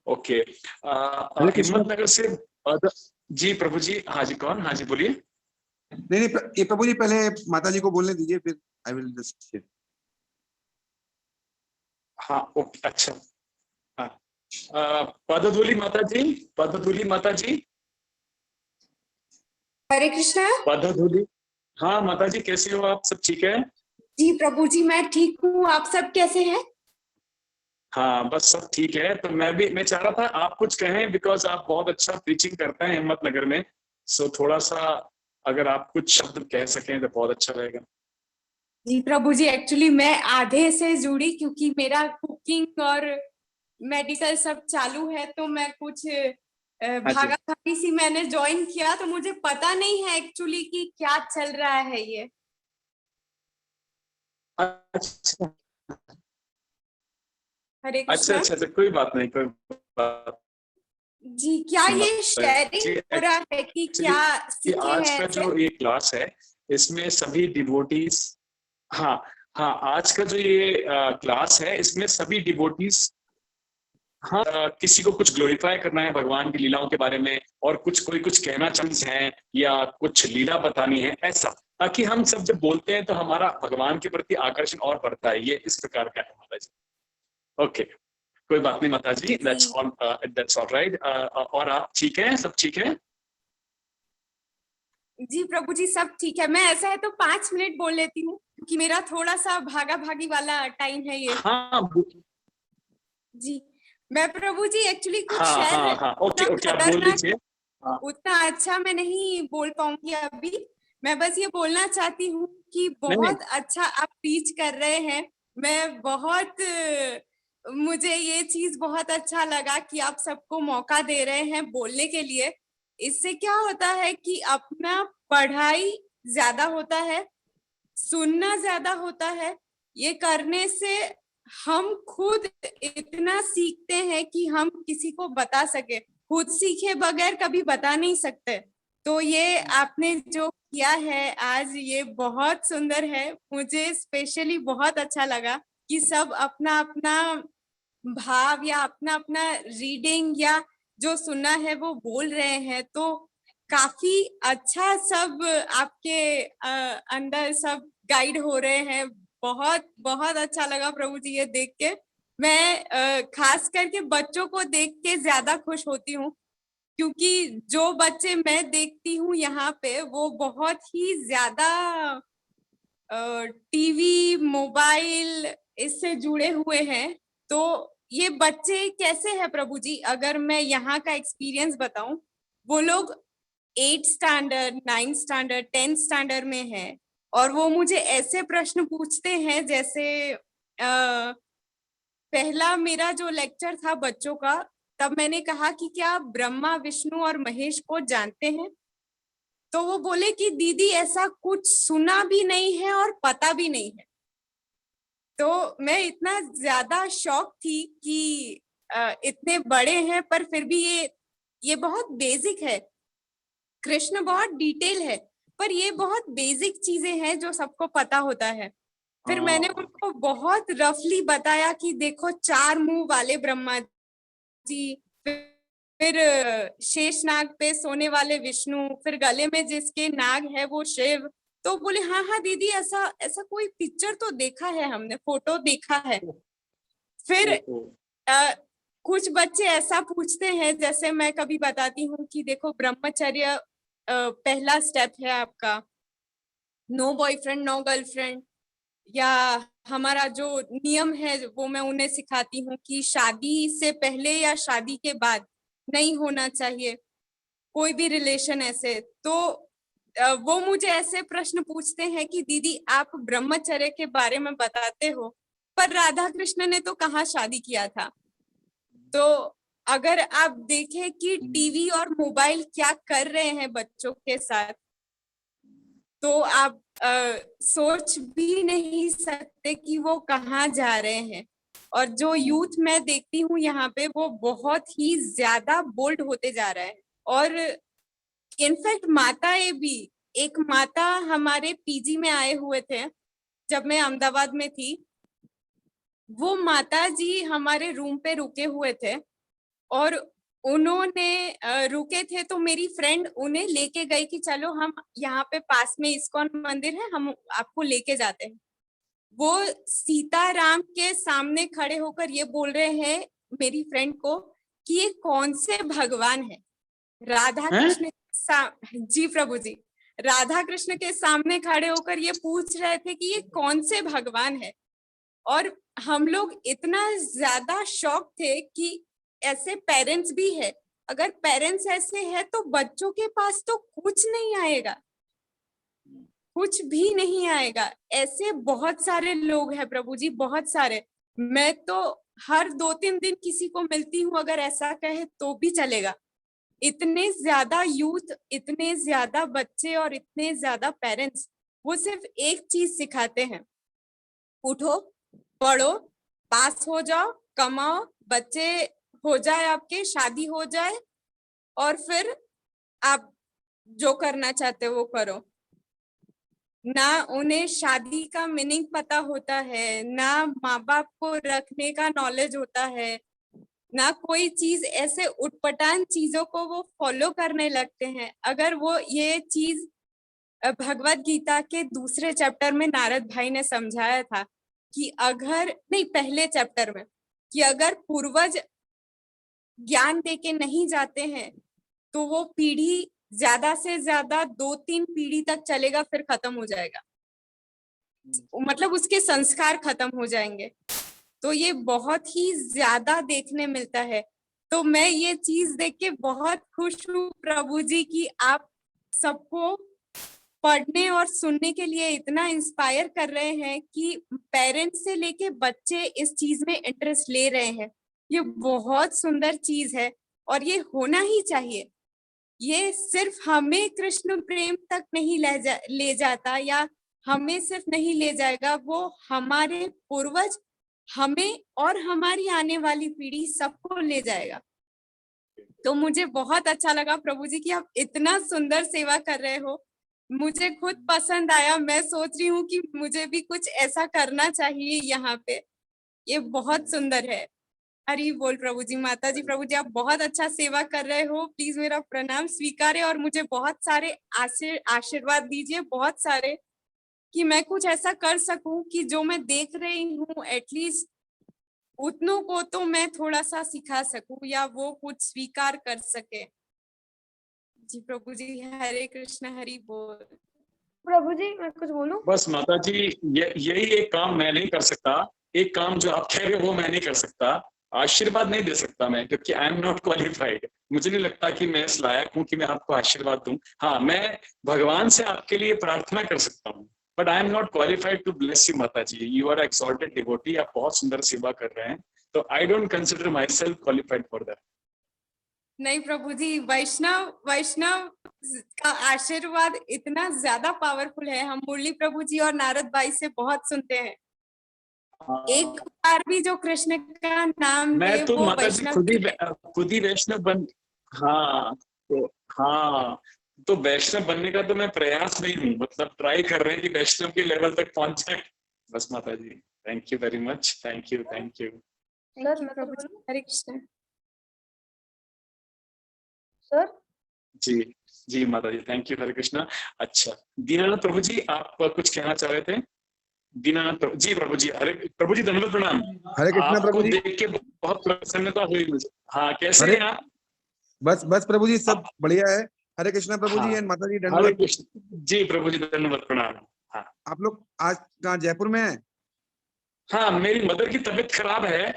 ओके. हिम्मतनगर से जी प्रभु जी. हाँ जी, कौन? हाँ जी बोलिए. नहीं ये प्रभु जी पहले माता जी को बोलने दीजिए, फिर आई विल जस्ट. हाँ ओके. अच्छा. पदधूली माता जी. पदधूली माता जी. हरे कृष्णा. पदधूली. हाँ माता जी, कैसे हो आप? सब ठीक है? जी प्रभु जी, मैं ठीक हूँ. आप सब कैसे हैं? हाँ बस सब ठीक है. तो मैं चाह रहा था आप कुछ कहें, बिकॉज आप बहुत अच्छा प्रीचिंग करते हैं हिम्मतनगर में. सो थोड़ा सा अगर आप कुछ शब्द कह सकें तो बहुत अच्छा रहेगा. जी प्रभु जी, एक्चुअली मैं आधे से जुड़ी क्योंकि मेरा कुकिंग और मेडिकल सब चालू है, तो मैं कुछ भागा भागी सी मैंने ज्वाइन किया, तो मुझे पता नहीं है एक्चुअली कि क्या चल रहा है ये. अच्छा हरे कृष्णा. अच्छा, कोई बात नहीं, कोई बात. जी क्या ये शेयरिंग हो रहा है कि क्या सीखे आज हैं का जो ये क्लास है इसमें सभी डिवोटीज, हाँ आज का जो ये क्लास है इसमें सभी डिवोटीज, हाँ किसी को कुछ ग्लोरीफाई करना है भगवान की लीलाओं के बारे में, और कोई कुछ कहना चाहते हैं या कुछ लीला बतानी है, ऐसा, ताकि हम सब जब बोलते हैं तो हमारा भगवान के प्रति आकर्षण और बढ़ता है. ये इस प्रकार का है माता जी. ओके, कोई बात नहीं माता जी. That's all right. और आप ठीक हैं? सब ठीक है? जी प्रभु जी सब ठीक है. मैं ऐसा है तो 5 मिनट बोल लेती हूँ क्योंकि मेरा थोड़ा सा भागा भागी वाला टाइम है ये. हाँ जी मैं प्रभु जी एक्चुअली कुछ हाँ हाँ शेयर हाँ, ओके ओके, आप बोल खतरनाक, दीजिए। हाँ। उतना अच्छा मैं नहीं बोल पाऊंगी अभी। मैं बस ये बोलना चाहती हूँ कि नहीं, बहुत अच्छा आप टीच कर रहे हैं। मैं बहुत मुझे ये चीज बहुत अच्छा लगा कि आप सबको मौका दे रहे हैं बोलने के लिए। इससे क्या होता है कि अपना पढ़ाई ज्यादा होता है, सुनना ज्यादा होता है। ये करने से हम खुद इतना सीखते हैं कि हम किसी को बता सके, खुद सीखे बगैर कभी बता नहीं सकते। तो ये आपने जो किया है आज, ये बहुत सुंदर है। मुझे स्पेशली बहुत अच्छा लगा कि सब अपना अपना भाव या अपना अपना रीडिंग या जो सुना है वो बोल रहे हैं। तो काफी अच्छा सब आपके अंदर सब गाइड हो रहे हैं। बहुत बहुत अच्छा लगा प्रभु जी ये देख के। मैं खास करके बच्चों को देख के ज्यादा खुश होती हूँ, क्योंकि जो बच्चे मैं देखती हूँ यहाँ पे वो बहुत ही ज्यादा टीवी मोबाइल इससे जुड़े हुए हैं। तो ये बच्चे कैसे हैं प्रभु जी, अगर मैं यहाँ का एक्सपीरियंस बताऊं, वो लोग 8th standard 9th standard 10th standard में है और वो मुझे ऐसे प्रश्न पूछते हैं जैसे पहला मेरा जो लेक्चर था बच्चों का, तब मैंने कहा कि क्या आप ब्रह्मा विष्णु और महेश को जानते हैं? तो वो बोले कि दीदी ऐसा कुछ सुना भी नहीं है और पता भी नहीं है। तो मैं इतना ज्यादा शॉक थी कि इतने बड़े हैं पर फिर भी ये बहुत बेसिक है। कृष्ण बहुत डिटेल है पर ये बहुत बेसिक चीजें हैं जो सबको पता होता है। फिर मैंने उनको बहुत रफली बताया कि देखो 4 मुंह वाले ब्रह्मा जी, फिर शेषनाग पे सोने वाले विष्णु, फिर गले में जिसके नाग है वो शिव। तो बोले हाँ हाँ दीदी ऐसा ऐसा कोई पिक्चर तो देखा है, हमने फोटो देखा है। फिर कुछ बच्चे ऐसा पूछते हैं जैसे मैं कभी बताती हूँ कि देखो ब्रह्मचर्य पहला स्टेप है आपका, नो बॉयफ्रेंड नो गर्लफ्रेंड, या हमारा जो नियम है वो मैं उन्हें सिखाती हूँ कि शादी से पहले या शादी के बाद नहीं होना चाहिए कोई भी रिलेशन ऐसे। तो वो मुझे ऐसे प्रश्न पूछते हैं कि दीदी आप ब्रह्मचर्य के बारे में बताते हो पर राधा कृष्ण ने तो कहाँ शादी किया था। तो अगर आप देखें कि टीवी और मोबाइल क्या कर रहे हैं बच्चों के साथ, तो आप सोच भी नहीं सकते कि वो कहाँ जा रहे हैं। और जो यूथ मैं देखती हूँ यहाँ पे वो बहुत ही ज्यादा बोल्ड होते जा रहा है। और इनफैक्ट माताएं भी, एक माता हमारे पीजी में आए हुए थे जब मैं अहमदाबाद में थी, वो माता जी हमारे रूम पे रुके हुए थे और उन्होंने रुके थे तो मेरी फ्रेंड उन्हें लेके गई कि चलो हम यहाँ पे पास में इस्कॉन मंदिर है, हम आपको लेके जाते हैं। वो सीताराम के सामने खड़े होकर ये बोल रहे हैं मेरी फ्रेंड को कि ये कौन से भगवान है। राधा कृष्ण जी प्रभु जी, राधा कृष्ण के सामने खड़े होकर ये पूछ रहे थे कि ये कौन से भगवान है। और हम लोग इतना ज्यादा शॉक थे कि ऐसे पेरेंट्स भी है। अगर पेरेंट्स ऐसे है तो बच्चों के पास तो कुछ नहीं आएगा, कुछ भी नहीं आएगा। ऐसे बहुत सारे लोग हैं प्रभु जी, बहुत सारे। मैं तो हर 2-3 दिन किसी को मिलती हूँ अगर ऐसा कहे तो भी चलेगा। इतने ज्यादा यूथ, इतने ज्यादा बच्चे और इतने ज्यादा पेरेंट्स, वो सिर्फ एक चीज सिखाते हैं, उठो पढ़ो पास हो जाओ कमाओ बच्चे हो जाए आपके, शादी हो जाए और फिर आप जो करना चाहते हो वो करो। ना उन्हें शादी का मीनिंग पता होता है, ना माँ बाप को रखने का नॉलेज होता है, ना कोई चीज, ऐसे उटपटांग चीजों को वो फॉलो करने लगते हैं। अगर वो ये चीज भगवत गीता के दूसरे चैप्टर में नारद भाई ने समझाया था कि अगर नहीं, पहले चैप्टर में, कि अगर पूर्वज ज्ञान देके नहीं जाते हैं तो वो पीढ़ी ज्यादा से ज्यादा 2-3 पीढ़ी तक चलेगा फिर खत्म हो जाएगा, मतलब उसके संस्कार खत्म हो जाएंगे। तो ये बहुत ही ज्यादा देखने मिलता है। तो मैं ये चीज देख के बहुत खुश हूँ प्रभु जी की आप सबको पढ़ने और सुनने के लिए इतना इंस्पायर कर रहे हैं कि पेरेंट्स से लेके बच्चे इस चीज में इंटरेस्ट ले रहे हैं। ये बहुत सुंदर चीज है और ये होना ही चाहिए। ये सिर्फ हमें कृष्ण प्रेम तक नहीं ले जाता या हमें सिर्फ नहीं ले जाएगा, वो हमारे पूर्वज हमें और हमारी आने वाली पीढ़ी सबको ले जाएगा। तो मुझे बहुत अच्छा लगा प्रभु जी कि आप इतना सुंदर सेवा कर रहे हो। मुझे खुद पसंद आया। मैं सोच रही हूँ कि मुझे भी कुछ ऐसा करना चाहिए यहाँ पे। ये बहुत सुंदर है। हरि बोल प्रभु जी। माता जी प्रभु जी आप बहुत अच्छा सेवा कर रहे हो। प्लीज मेरा प्रणाम स्वीकारें और मुझे बहुत सारे आशीर्वाद दीजिए, बहुत सारे, कि मैं कुछ ऐसा कर सकूं कि जो मैं देख रही हूँ एटलीस्ट उतनों को तो मैं थोड़ा सा सिखा सकूं या वो कुछ स्वीकार कर सके। जी प्रभु जी। हरे कृष्ण। हरि बोल। प्रभु जी मैं कुछ बोलूं? बस माता जी यही एक काम मैं नहीं कर सकता। एक काम जो आप कह रहे हो वो मैं नहीं कर सकता। आशीर्वाद नहीं दे सकता मैं, क्योंकि आई एम नॉट क्वालिफाइड। मुझे नहीं लगता कि मैं इस लायक हूँ कि मैं आपको आशीर्वाद दूं। हाँ, मैं भगवान से आपके लिए प्रार्थना कर सकता हूँ, but I am not qualified to bless you माता जी। यू आर एक्सॉल्टेड डिवोटी, आप बहुत सुंदर सेवा कर रहे हैं, तो I don't consider myself qualified for that. नहीं प्रभु जी, वैष्णव का आशीर्वाद इतना ज्यादा पावरफुल है। हम मुरली प्रभु जी और नारद भाई से बहुत सुनते हैं, एक बार भी जो कृष्ण का नाम ले मैं तो वो माता जी वैष्णव खुद ही वैष्णव बन। हाँ तो हाँ, तो वैष्णव बनने का तो मैं प्रयास नहीं हूँ, मतलब ट्राई कर रहे हैं कि वैष्णव के लेवल तक पहुंच जाए बस। माता जी thank you very much. Thank you. Sir मैं प्रभु जी। हरे कृष्ण। सर जी जी माता जी थैंक यू। हरे कृष्णा। अच्छा दीनानाथ प्रभु जी आप कुछ कहना चाह रहे थे? दीनानाथ जी प्रभु जी। हरे प्रभु जी धन्यवाद प्रणाम। हरे कृष्णा आपको प्रभु जी। देख के बहुत प्रसन्नता हुई मुझे। हाँ कैसे हरे हैं आप? बस प्रभु जी सब बढ़िया है। हरे कृष्णा प्रभु जी हाँ, एंड माता जी हरे दंडवत। कृष्ण जी प्रभु जी धन्यवाद प्रणाम। हाँ आप लोग आज कहाँ जयपुर में हैं? हाँ, मेरी मदर की तबीयत खराब है,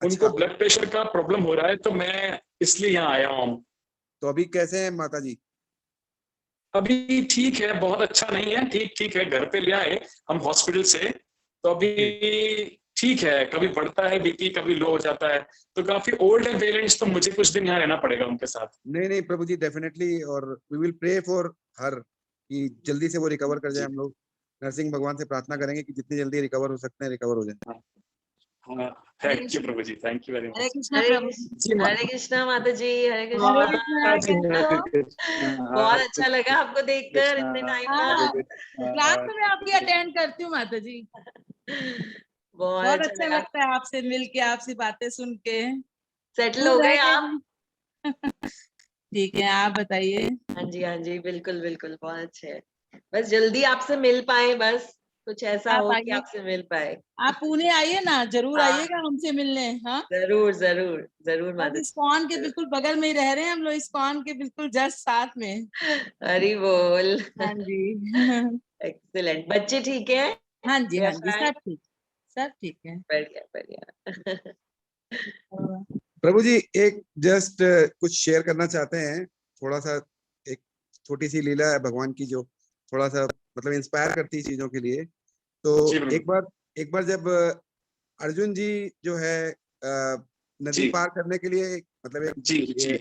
उनको अच्छा, ब्लड प्रेशर का प्रॉब्लम हो रहा है, तो मैं इसलिए यहाँ आया हूँ। तो अभी कैसे हैं माता जी? अभी ठीक है, बहुत अच्छा नहीं है, ठीक है। घर पे ले आए हम हॉस्पिटल से, तो अभी ठीक है। कभी बढ़ता है बीपी, कभी लो हो जाता है, तो काफी ओल्ड है पेरेंट्स, तो मुझे कुछ दिन यहाँ रहना पड़ेगा उनके साथ। नहीं प्रभु जी डेफिनेटली, और we will pray for her कि जल्दी से वो रिकवर कर जाए। हम लोग नरसिंह भगवान से प्रार्थना करेंगे कि जितनी जल्दी रिकवर हो सकते हैं रिकवर हो जाए। हाँ थैंक यू प्रभु जी, thank you very Hare much. Krishna प्रभु। हरे कृष्णा माता जी। हरे हरे कृष्णा। कृष्णा। बहुत अच्छा लगा आपको देखकर इतने टाइम हाँ, बाद। क्लास में मैं आपकी अटेंड करती हूँ माता जी। बहुत बहुत अच्छा अच्छा लगा। लगता है आपसे मिल के, आपसे बातें सुन के। सेटल दूर हो रह गए के आप? ठीक है, आप बताइए। हाँ जी बिल्कुल बिल्कुल, बहुत अच्छे है। बस जल्दी आपसे मिल पाए, बस कुछ ऐसा आप हो कि आइए, आपसे मिल पाए। आप पुणे आइए ना, जरूर हाँ, आइएगा हमसे मिलने। हाँ जरूर जरूर जरूर हम माता इस्कॉन के जी। बिल्कुल बगल में ही रह रहे हैं, हम लोग इस्कॉन के बिल्कुल जस्ट साथ में। हरी बोल। हाँ जी। एक्सीलेंट। बच्चे ठीक है? हाँ जी, हाँ जी, व्यवसाय? सब ठीक है। बढ़िया बढ़िया। प्रभु जी एक जस्ट कुछ शेयर करना चाहते हैं, थोड़ा सा एक छोटी सी लीला है भगवान की जो थोड़ा सा मतलब इंस्पायर करती है चीजों के लिए। तो जी प्रभु एक बार जब अर्जुन जी जो है नदी जी पार करने के लिए मतलब जी जी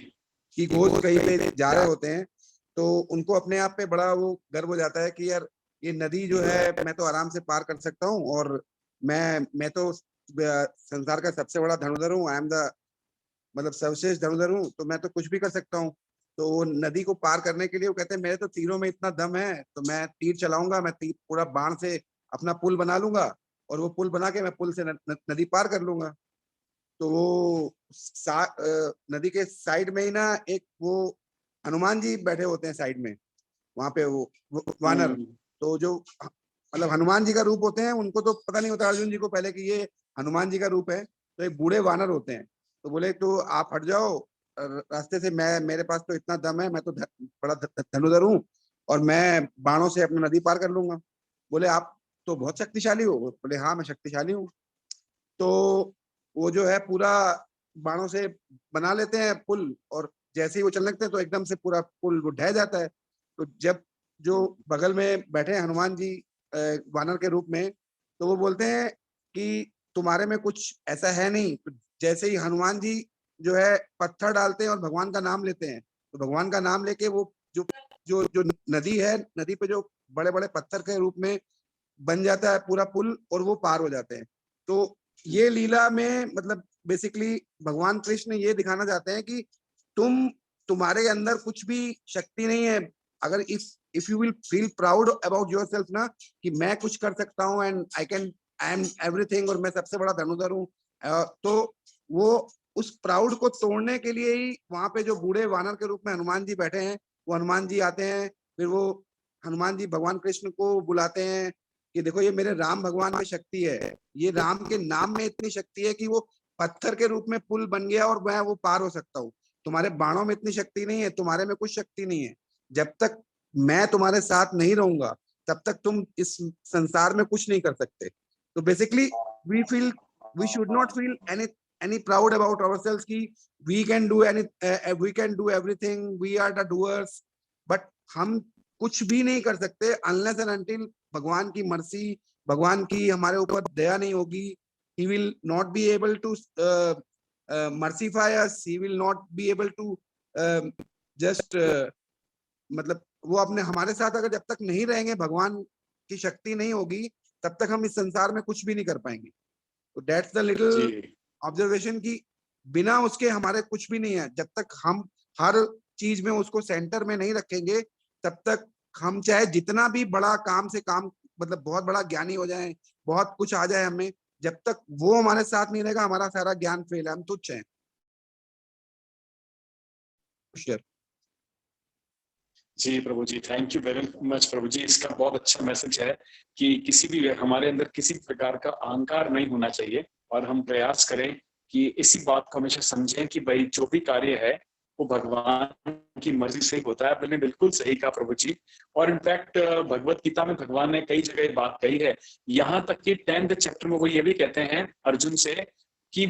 की गोद कहीं पे जा रहे होते हैं, तो उनको अपने आप पे बड़ा वो गर्व हो जाता है कि यार ये नदी जो है मैं तो आराम से पार कर सकता हूँ, और मैं तो संसार का सबसे बड़ा धनुर्धर हूँ। आई एम द मतलब सर्वश्रेष्ठ धनुर्धर हूँ, तो मैं तो कुछ भी कर सकता हूँ। तो वो नदी को पार करने के लिए वो कहते हैं मेरे तो तीरों में इतना दम है, तो मैं तीर चलाऊंगा, मैं तीर पूरा बाण से अपना पुल बना लूंगा, और वो पुल बना के मैं पुल से नदी पार कर लूंगा। तो वो नदी के साइड में ही ना एक वो हनुमान जी बैठे होते हैं साइड में, वहां पे वो वानर। तो जो मतलब हनुमान जी का रूप होते हैं, उनको तो पता नहीं होता अर्जुन जी को पहले कि ये हनुमान जी का रूप है। तो एक बूढ़े वानर होते हैं, तो बोले तो आप हट जाओ रास्ते से, मैं मेरे पास तो इतना दम है, मैं तो बड़ा धनुधर हूँ, और मैं बाणों से अपनी नदी पार कर लूंगा। बोले आप तो बहुत शक्तिशाली हो? बोले हाँ मैं शक्तिशाली हूँ। तो वो जो है पूरा बाणों से बना लेते हैं पुल, और जैसे ही वो चलने लगते हैं तो एकदम से पूरा पुल वो ढह जाता है। तो जब जो बगल में बैठे हैं हनुमान जी वानर के रूप में, तो वो बोलते हैं कि तुम्हारे में कुछ ऐसा है नहीं। तो जैसे ही हनुमान जी जो है पत्थर डालते हैं और भगवान का नाम लेते हैं, तो भगवान का नाम लेके वो जो जो जो नदी है, नदी पे जो बड़े बड़े पत्थर के रूप में बन जाता है पूरा पुल, और वो पार हो जाते हैं। तो ये लीला में मतलब बेसिकली भगवान कृष्ण ये दिखाना चाहते हैं कि तुम्हारे अंदर कुछ भी शक्ति नहीं है। अगर if you will feel proud about yourself ना, कि मैं कुछ कर सकता हूँ एंड आई एम एवरीथिंग, और मैं सबसे बड़ा धनुधर हूँ, तो वो उस प्राउड को तोड़ने के लिए ही वहां पे जो बूढ़े वानर के रूप में हनुमान जी बैठे हैं, वो हनुमान जी आते हैं। फिर वो हनुमान जी भगवान कृष्ण को बुलाते हैं कि देखो ये मेरे राम भगवान में शक्ति है, ये राम के नाम में इतनी शक्ति है कि वो पत्थर के रूप में पुल बन गया और मैं वो पार हो सकता हूँ। तुम्हारे बाणों में इतनी शक्ति नहीं है, तुम्हारे में कुछ शक्ति नहीं है। जब तक मैं तुम्हारे साथ नहीं रहूंगा तब तक तुम इस संसार में कुछ नहीं कर सकते। तो basically we should not feel any proud about ourselves कि we can do everything, we are the doers, but हम कुछ भी नहीं कर सकते unless and until भगवान की मर्सी, भगवान की हमारे ऊपर दया नहीं होगी। he will not be able to mercify us, he will not be able to just मतलब वो अपने हमारे साथ अगर जब तक नहीं रहेंगे, भगवान की शक्ति नहीं होगी, तब तक हम इस संसार में कुछ भी नहीं कर पाएंगे। तो दैट्स द लिटिल ऑब्जर्वेशन की बिना उसके हमारे कुछ भी नहीं है। जब तक हम हर चीज में उसको सेंटर में नहीं रखेंगे, तब तक हम चाहे जितना भी बड़ा काम से काम मतलब बहुत बड़ा ज्ञानी हो जाए, बहुत कुछ आ जाए हमें, जब तक वो हमारे साथ नहीं रहेगा, हमारा सारा ज्ञान फेल है, हम तुच्छ हैं। जी प्रभु जी, थैंक यू वेरी मच प्रभु जी। इसका बहुत अच्छा मैसेज है कि किसी भी हमारे अंदर किसी प्रकार का अहंकार नहीं होना चाहिए, और हम प्रयास करें कि इसी बात को हमेशा समझें कि भाई जो भी कार्य है वो भगवान की मर्जी से होता है। आपने बिल्कुल सही कहा प्रभु जी। और इनफैक्ट भगवत गीता में भगवान ने कई जगह बात कही है, यहाँ तक कि 10th चैप्टर में वो ये भी कहते हैं अर्जुन से कि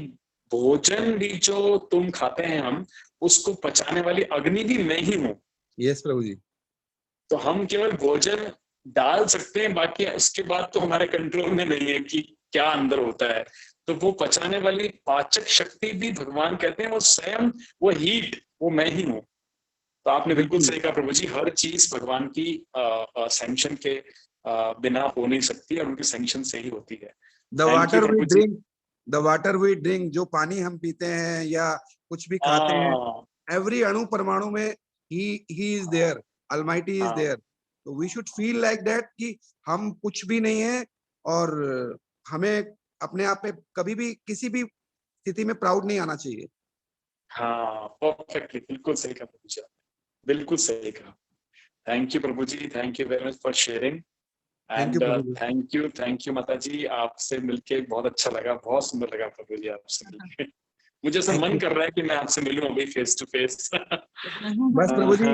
भोजन भी जो तुम खाते हैं हम उसको पचाने वाली अग्नि भी मैं ही हूँ। यस प्रभु जी। तो हम केवल भोजन डाल सकते हैं, बाकी उसके बाद तो हमारे कंट्रोल में नहीं है कि क्या अंदर होता है। तो वो पचाने वाली पाचक शक्ति भी भगवान कहते हैं वो स्वयं, वो हीट वो मैं ही हूँ। तो आपने बिल्कुल सही कहा प्रभु जी, हर चीज भगवान की सैंक्शन के बिना हो नहीं सकती, और उनकी सैंक्शन से ही होती है। द वाटर वी ड्रिंक, जो पानी हम पीते हैं या कुछ भी खाते हैं, एवरी अणु परमाणु में he is there, Almighty is there. So we should feel like that कि हम कुछ भी नहीं है, और हमें अपने आप पे कभी भी किसी भी स्थिति में प्राउड नहीं आना चाहिए। हाँ, परफेक्टली, बिल्कुल सही कहा प्रभु जी, बिल्कुल सही कहा। थैंक यू प्रभु जी, thank you very much for sharing, and thank you माता जी। आपसे मिलके बहुत अच्छा लगा, बहुत सुंदर लगा प्रभु जी आपसे मिलके। मुझे सब मन कर रहा है कि मैं आपसे मिलूं अभी फेस टू फेस। बस प्रभु जी,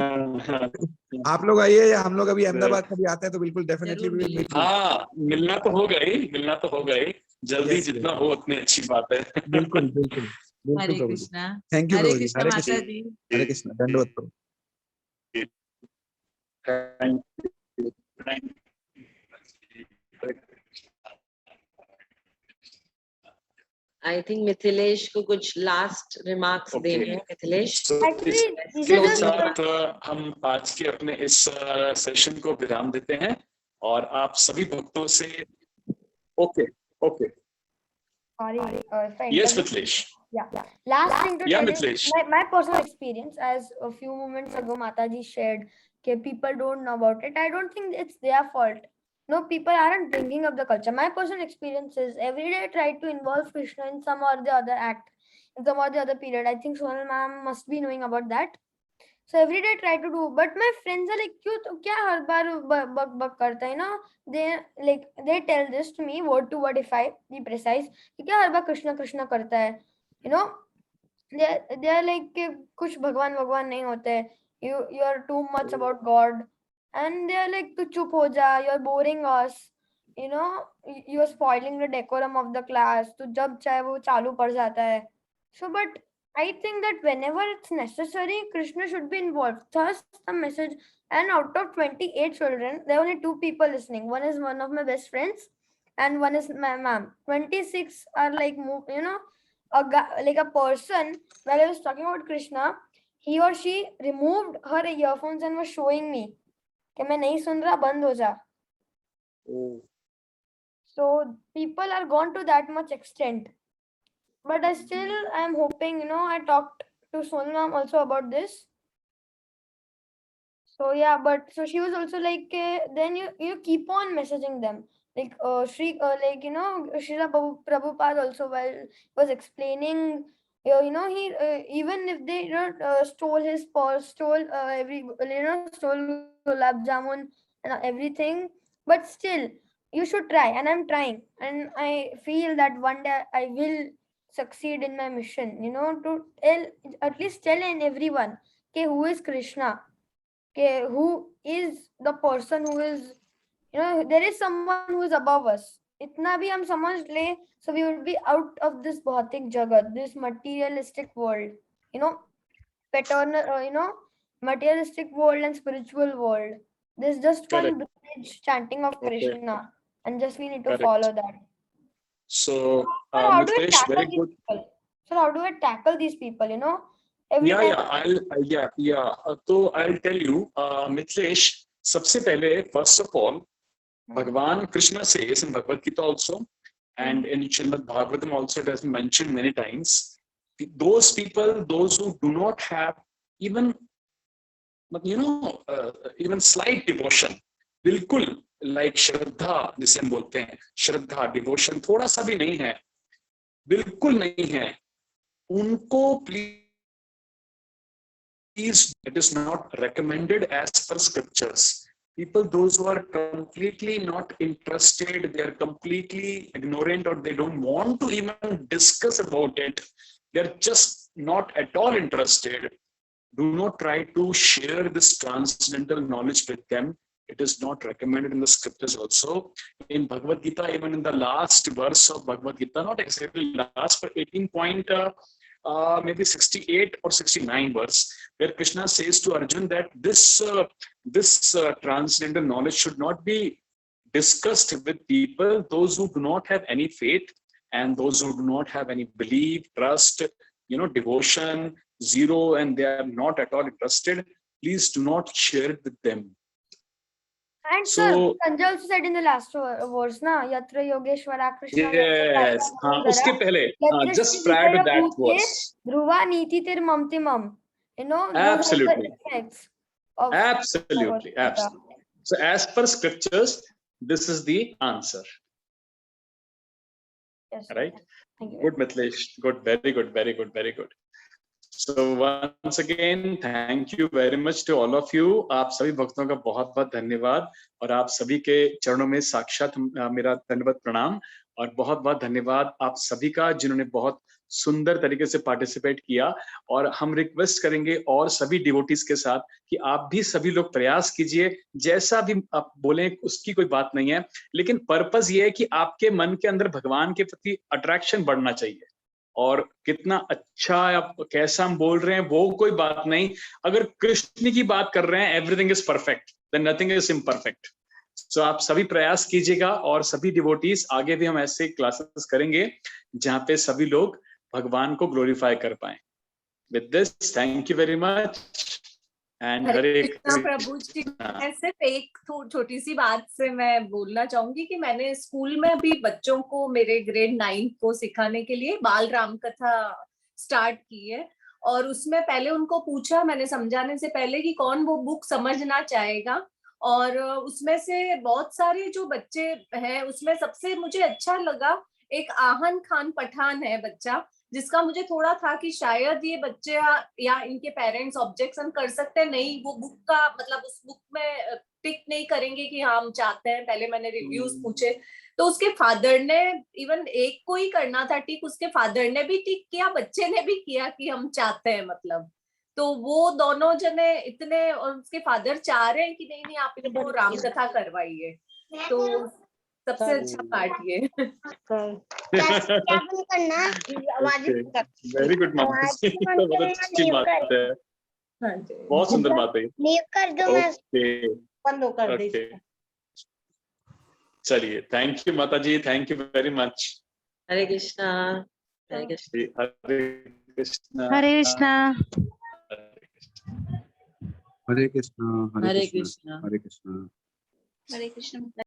आप लोग आइए या हम लोग अभी अहमदाबाद कभी आते हैं तो बिल्कुल डेफिनेटली। हाँ, मिलना तो होगा ही, जल्दी जितना हो उतनी अच्छी बात है। बिल्कुल बिल्कुल बिल्कुल। हरे कृष्णा। थैंक यू हरे प्रभु जी। कृष्णा माता जी। हरे कृष्णा। दंडवत प्रभु। आई थिंक मिथिलेश को कुछ लास्ट रिमार्क्स देने हैं। मिथिलेश, इसके साथ हम आज के अपने इस सेशन को विराम देते हैं, और आप सभी भक्तों से Sorry, Yes, Mithilesh. Yeah. Last thing to tell Mithilesh. you, my personal experience, as a few moments ago Mataji shared, that people don't know about it. I don't think it's their fault. No, people aren't bringing up the culture. My personal experience is every day I try to involve Krishna in some or the other act, in some or the other period. I think Sonal ma'am must be knowing about that. So every day I try to do, but my friends are like, "क्यों तो क्या हर बार बक करता है ना?" They tell this to me word to word, if I be precise, कि क्या हर बार कृष्णा कृष्णा करता है, you know, they are like कि कुछ भगवान भगवान नहीं होते, you are too much about God, and they are like तू चुप हो जा, you are boring us. you know, you are spoiling the decorum of the class. तो जब चाहे वो चालू पड़ जाता है. So, but I think that whenever it's necessary, Krishna should be involved. Thus, the message. And out of 28 children, there are only 2 people listening. One is one of my best friends, and one is my mom. 26 are like, you know, a guy, like a person. While I was talking about Krishna, he or she removed her earphones and was showing me कि मैं नहीं सुन रहा, बंद हो जा. So people are gone to that much extent. But I am hoping, you know, I talked to Sonal ma'am also about this. So yeah, but so she was also like, then you keep on messaging them. Like like, you know, Srila Prabhupada also, while was explaining, you know, he even if they, you know, stole his purse, stole stole gulab jamun and everything, but still you should try, and I'm trying, and I feel that one day I will succeed in my mission, you know, to at least tell everyone, okay, who is Krishna, okay, who is the person who is, you know, there is someone who is above us. Itna bhi hum samajh le, so we would be out of this bhautik jagat, this materialistic world, you know, paternal, you know, materialistic world and spiritual world. There's just one bridge chanting of Krishna, and just we need to follow that. So, Sir, how do we Mithilesh, tackle very these good. people? Sir, how do I tackle these people? You know, every time. So I'll tell you, Mithilesh, सबसे पहले, first of all, Bhagavan Krishna says in Bhagavad Gita also, and in Srimad Bhagavatam also, it has been mentioned many times. Those people, those who do not have even, you know, even slight devotion, बिल्कुल like श्रद्धा जिसे हम बोलते हैं, श्रद्धा, devotion थोड़ा सा भी नहीं है, बिल्कुल नहीं है, उनको please, it is not recommended as per scriptures. People, those who are completely not interested, they are completely ignorant, or they don't want to even discuss about it, they're just not at all interested. Do not try to share this transcendental knowledge with them. It is not recommended in the scriptures also. In Bhagavad Gita, even in the last verse of Bhagavad Gita, not exactly last, but 18 point, maybe 68 or 69 verse, where Krishna says to Arjun that this transcendental knowledge should not be discussed with people, those who do not have any faith and those who do not have any belief, trust, you know, devotion, zero, and they are not at all interested. Please do not share it with them. And so, Sanjay also said in the last verse, na, Yatra Yogeshwara Krishna. Yes, uske pehle, just prior to that verse. Dhruva Niti Tir Mamtimam. You know, absolutely. Absolutely. So, as per scriptures, this is the answer. Yes. Right? Good, Mithilesh. Good, very good, very good, very good. So once again, thank you very much to all of you. आप सभी भक्तों का बहुत-बहुत धन्यवाद और आप सभी के चरणों में साक्षात मेरा धन्यवाद प्रणाम और बहुत-बहुत धन्यवाद आप सभी का जिन्होंने बहुत सुंदर तरीके से पार्टिसिपेट किया और हम रिक्वेस्ट करेंगे और सभी डिवोटीज के साथ कि आप भी सभी लोग प्रयास कीजिए, जैसा भी आप बोलें उसकी कोई बात नहीं है, लेकिन पर्पस ये है कि आपके मन के अंदर भगवान के प्रति अट्रैक्शन बढ़ना चाहिए और कितना अच्छा आप कैसा हम बोल रहे हैं वो कोई बात नहीं, अगर कृष्ण की बात कर रहे हैं everything is perfect, then nothing is imperfect. So आप सभी प्रयास कीजिएगा और सभी डिवोटीज आगे भी हम ऐसे क्लासेस करेंगे जहां पे सभी लोग भगवान को ग्लोरीफाई कर पाए. With this thank you very much and Hare Krishna. प्रभु जी, मैं सिर्फ एक छोटी सी बात से मैं बोलना चाहूंगी कि मैंने स्कूल में भी बच्चों को मेरे ग्रेड 9 को सिखाने के लिए बाल राम कथा स्टार्ट की है और उसमें पहले उनको पूछा मैंने समझाने से पहले कि कौन वो बुक समझना चाहेगा और उसमें से बहुत सारे जो बच्चे हैं उसमें सबसे मुझे अच्छा लगा एक आहन खान पठान है बच्चा, जिसका मुझे थोड़ा था कि शायद ये बच्चे या इनके पेरेंट्स ऑब्जेक्शन कर सकते हैं, नहीं वो बुक का मतलब उस बुक में टिक नहीं करेंगे कि हम चाहते हैं. पहले मैंने रिव्यूज पूछे तो उसके फादर ने इवन एक को ही करना था टिक, उसके फादर ने भी टिक किया, बच्चे ने भी किया कि हम चाहते हैं मतलब. तो वो दोनों जने इतने और उसके फादर चाह रहे हैं कि नहीं आप इनको राम कथा करवाइए. तो सबसे अच्छा पार्ट ये। क्या बंद करना आवाज वेरी गुड माताजी, तो बहुत अच्छी बात है, हाँ जी, बहुत सुंदर बात है। लीव कर दो मैं ओके बंद कर दे ओके, चलिए, थैंक यू माताजी, thank you very much. Hare Krishna Hare Krishna Hare Krishna Hare Krishna Hare Krishna Hare Krishna Hare Krishna. Hare Krishna.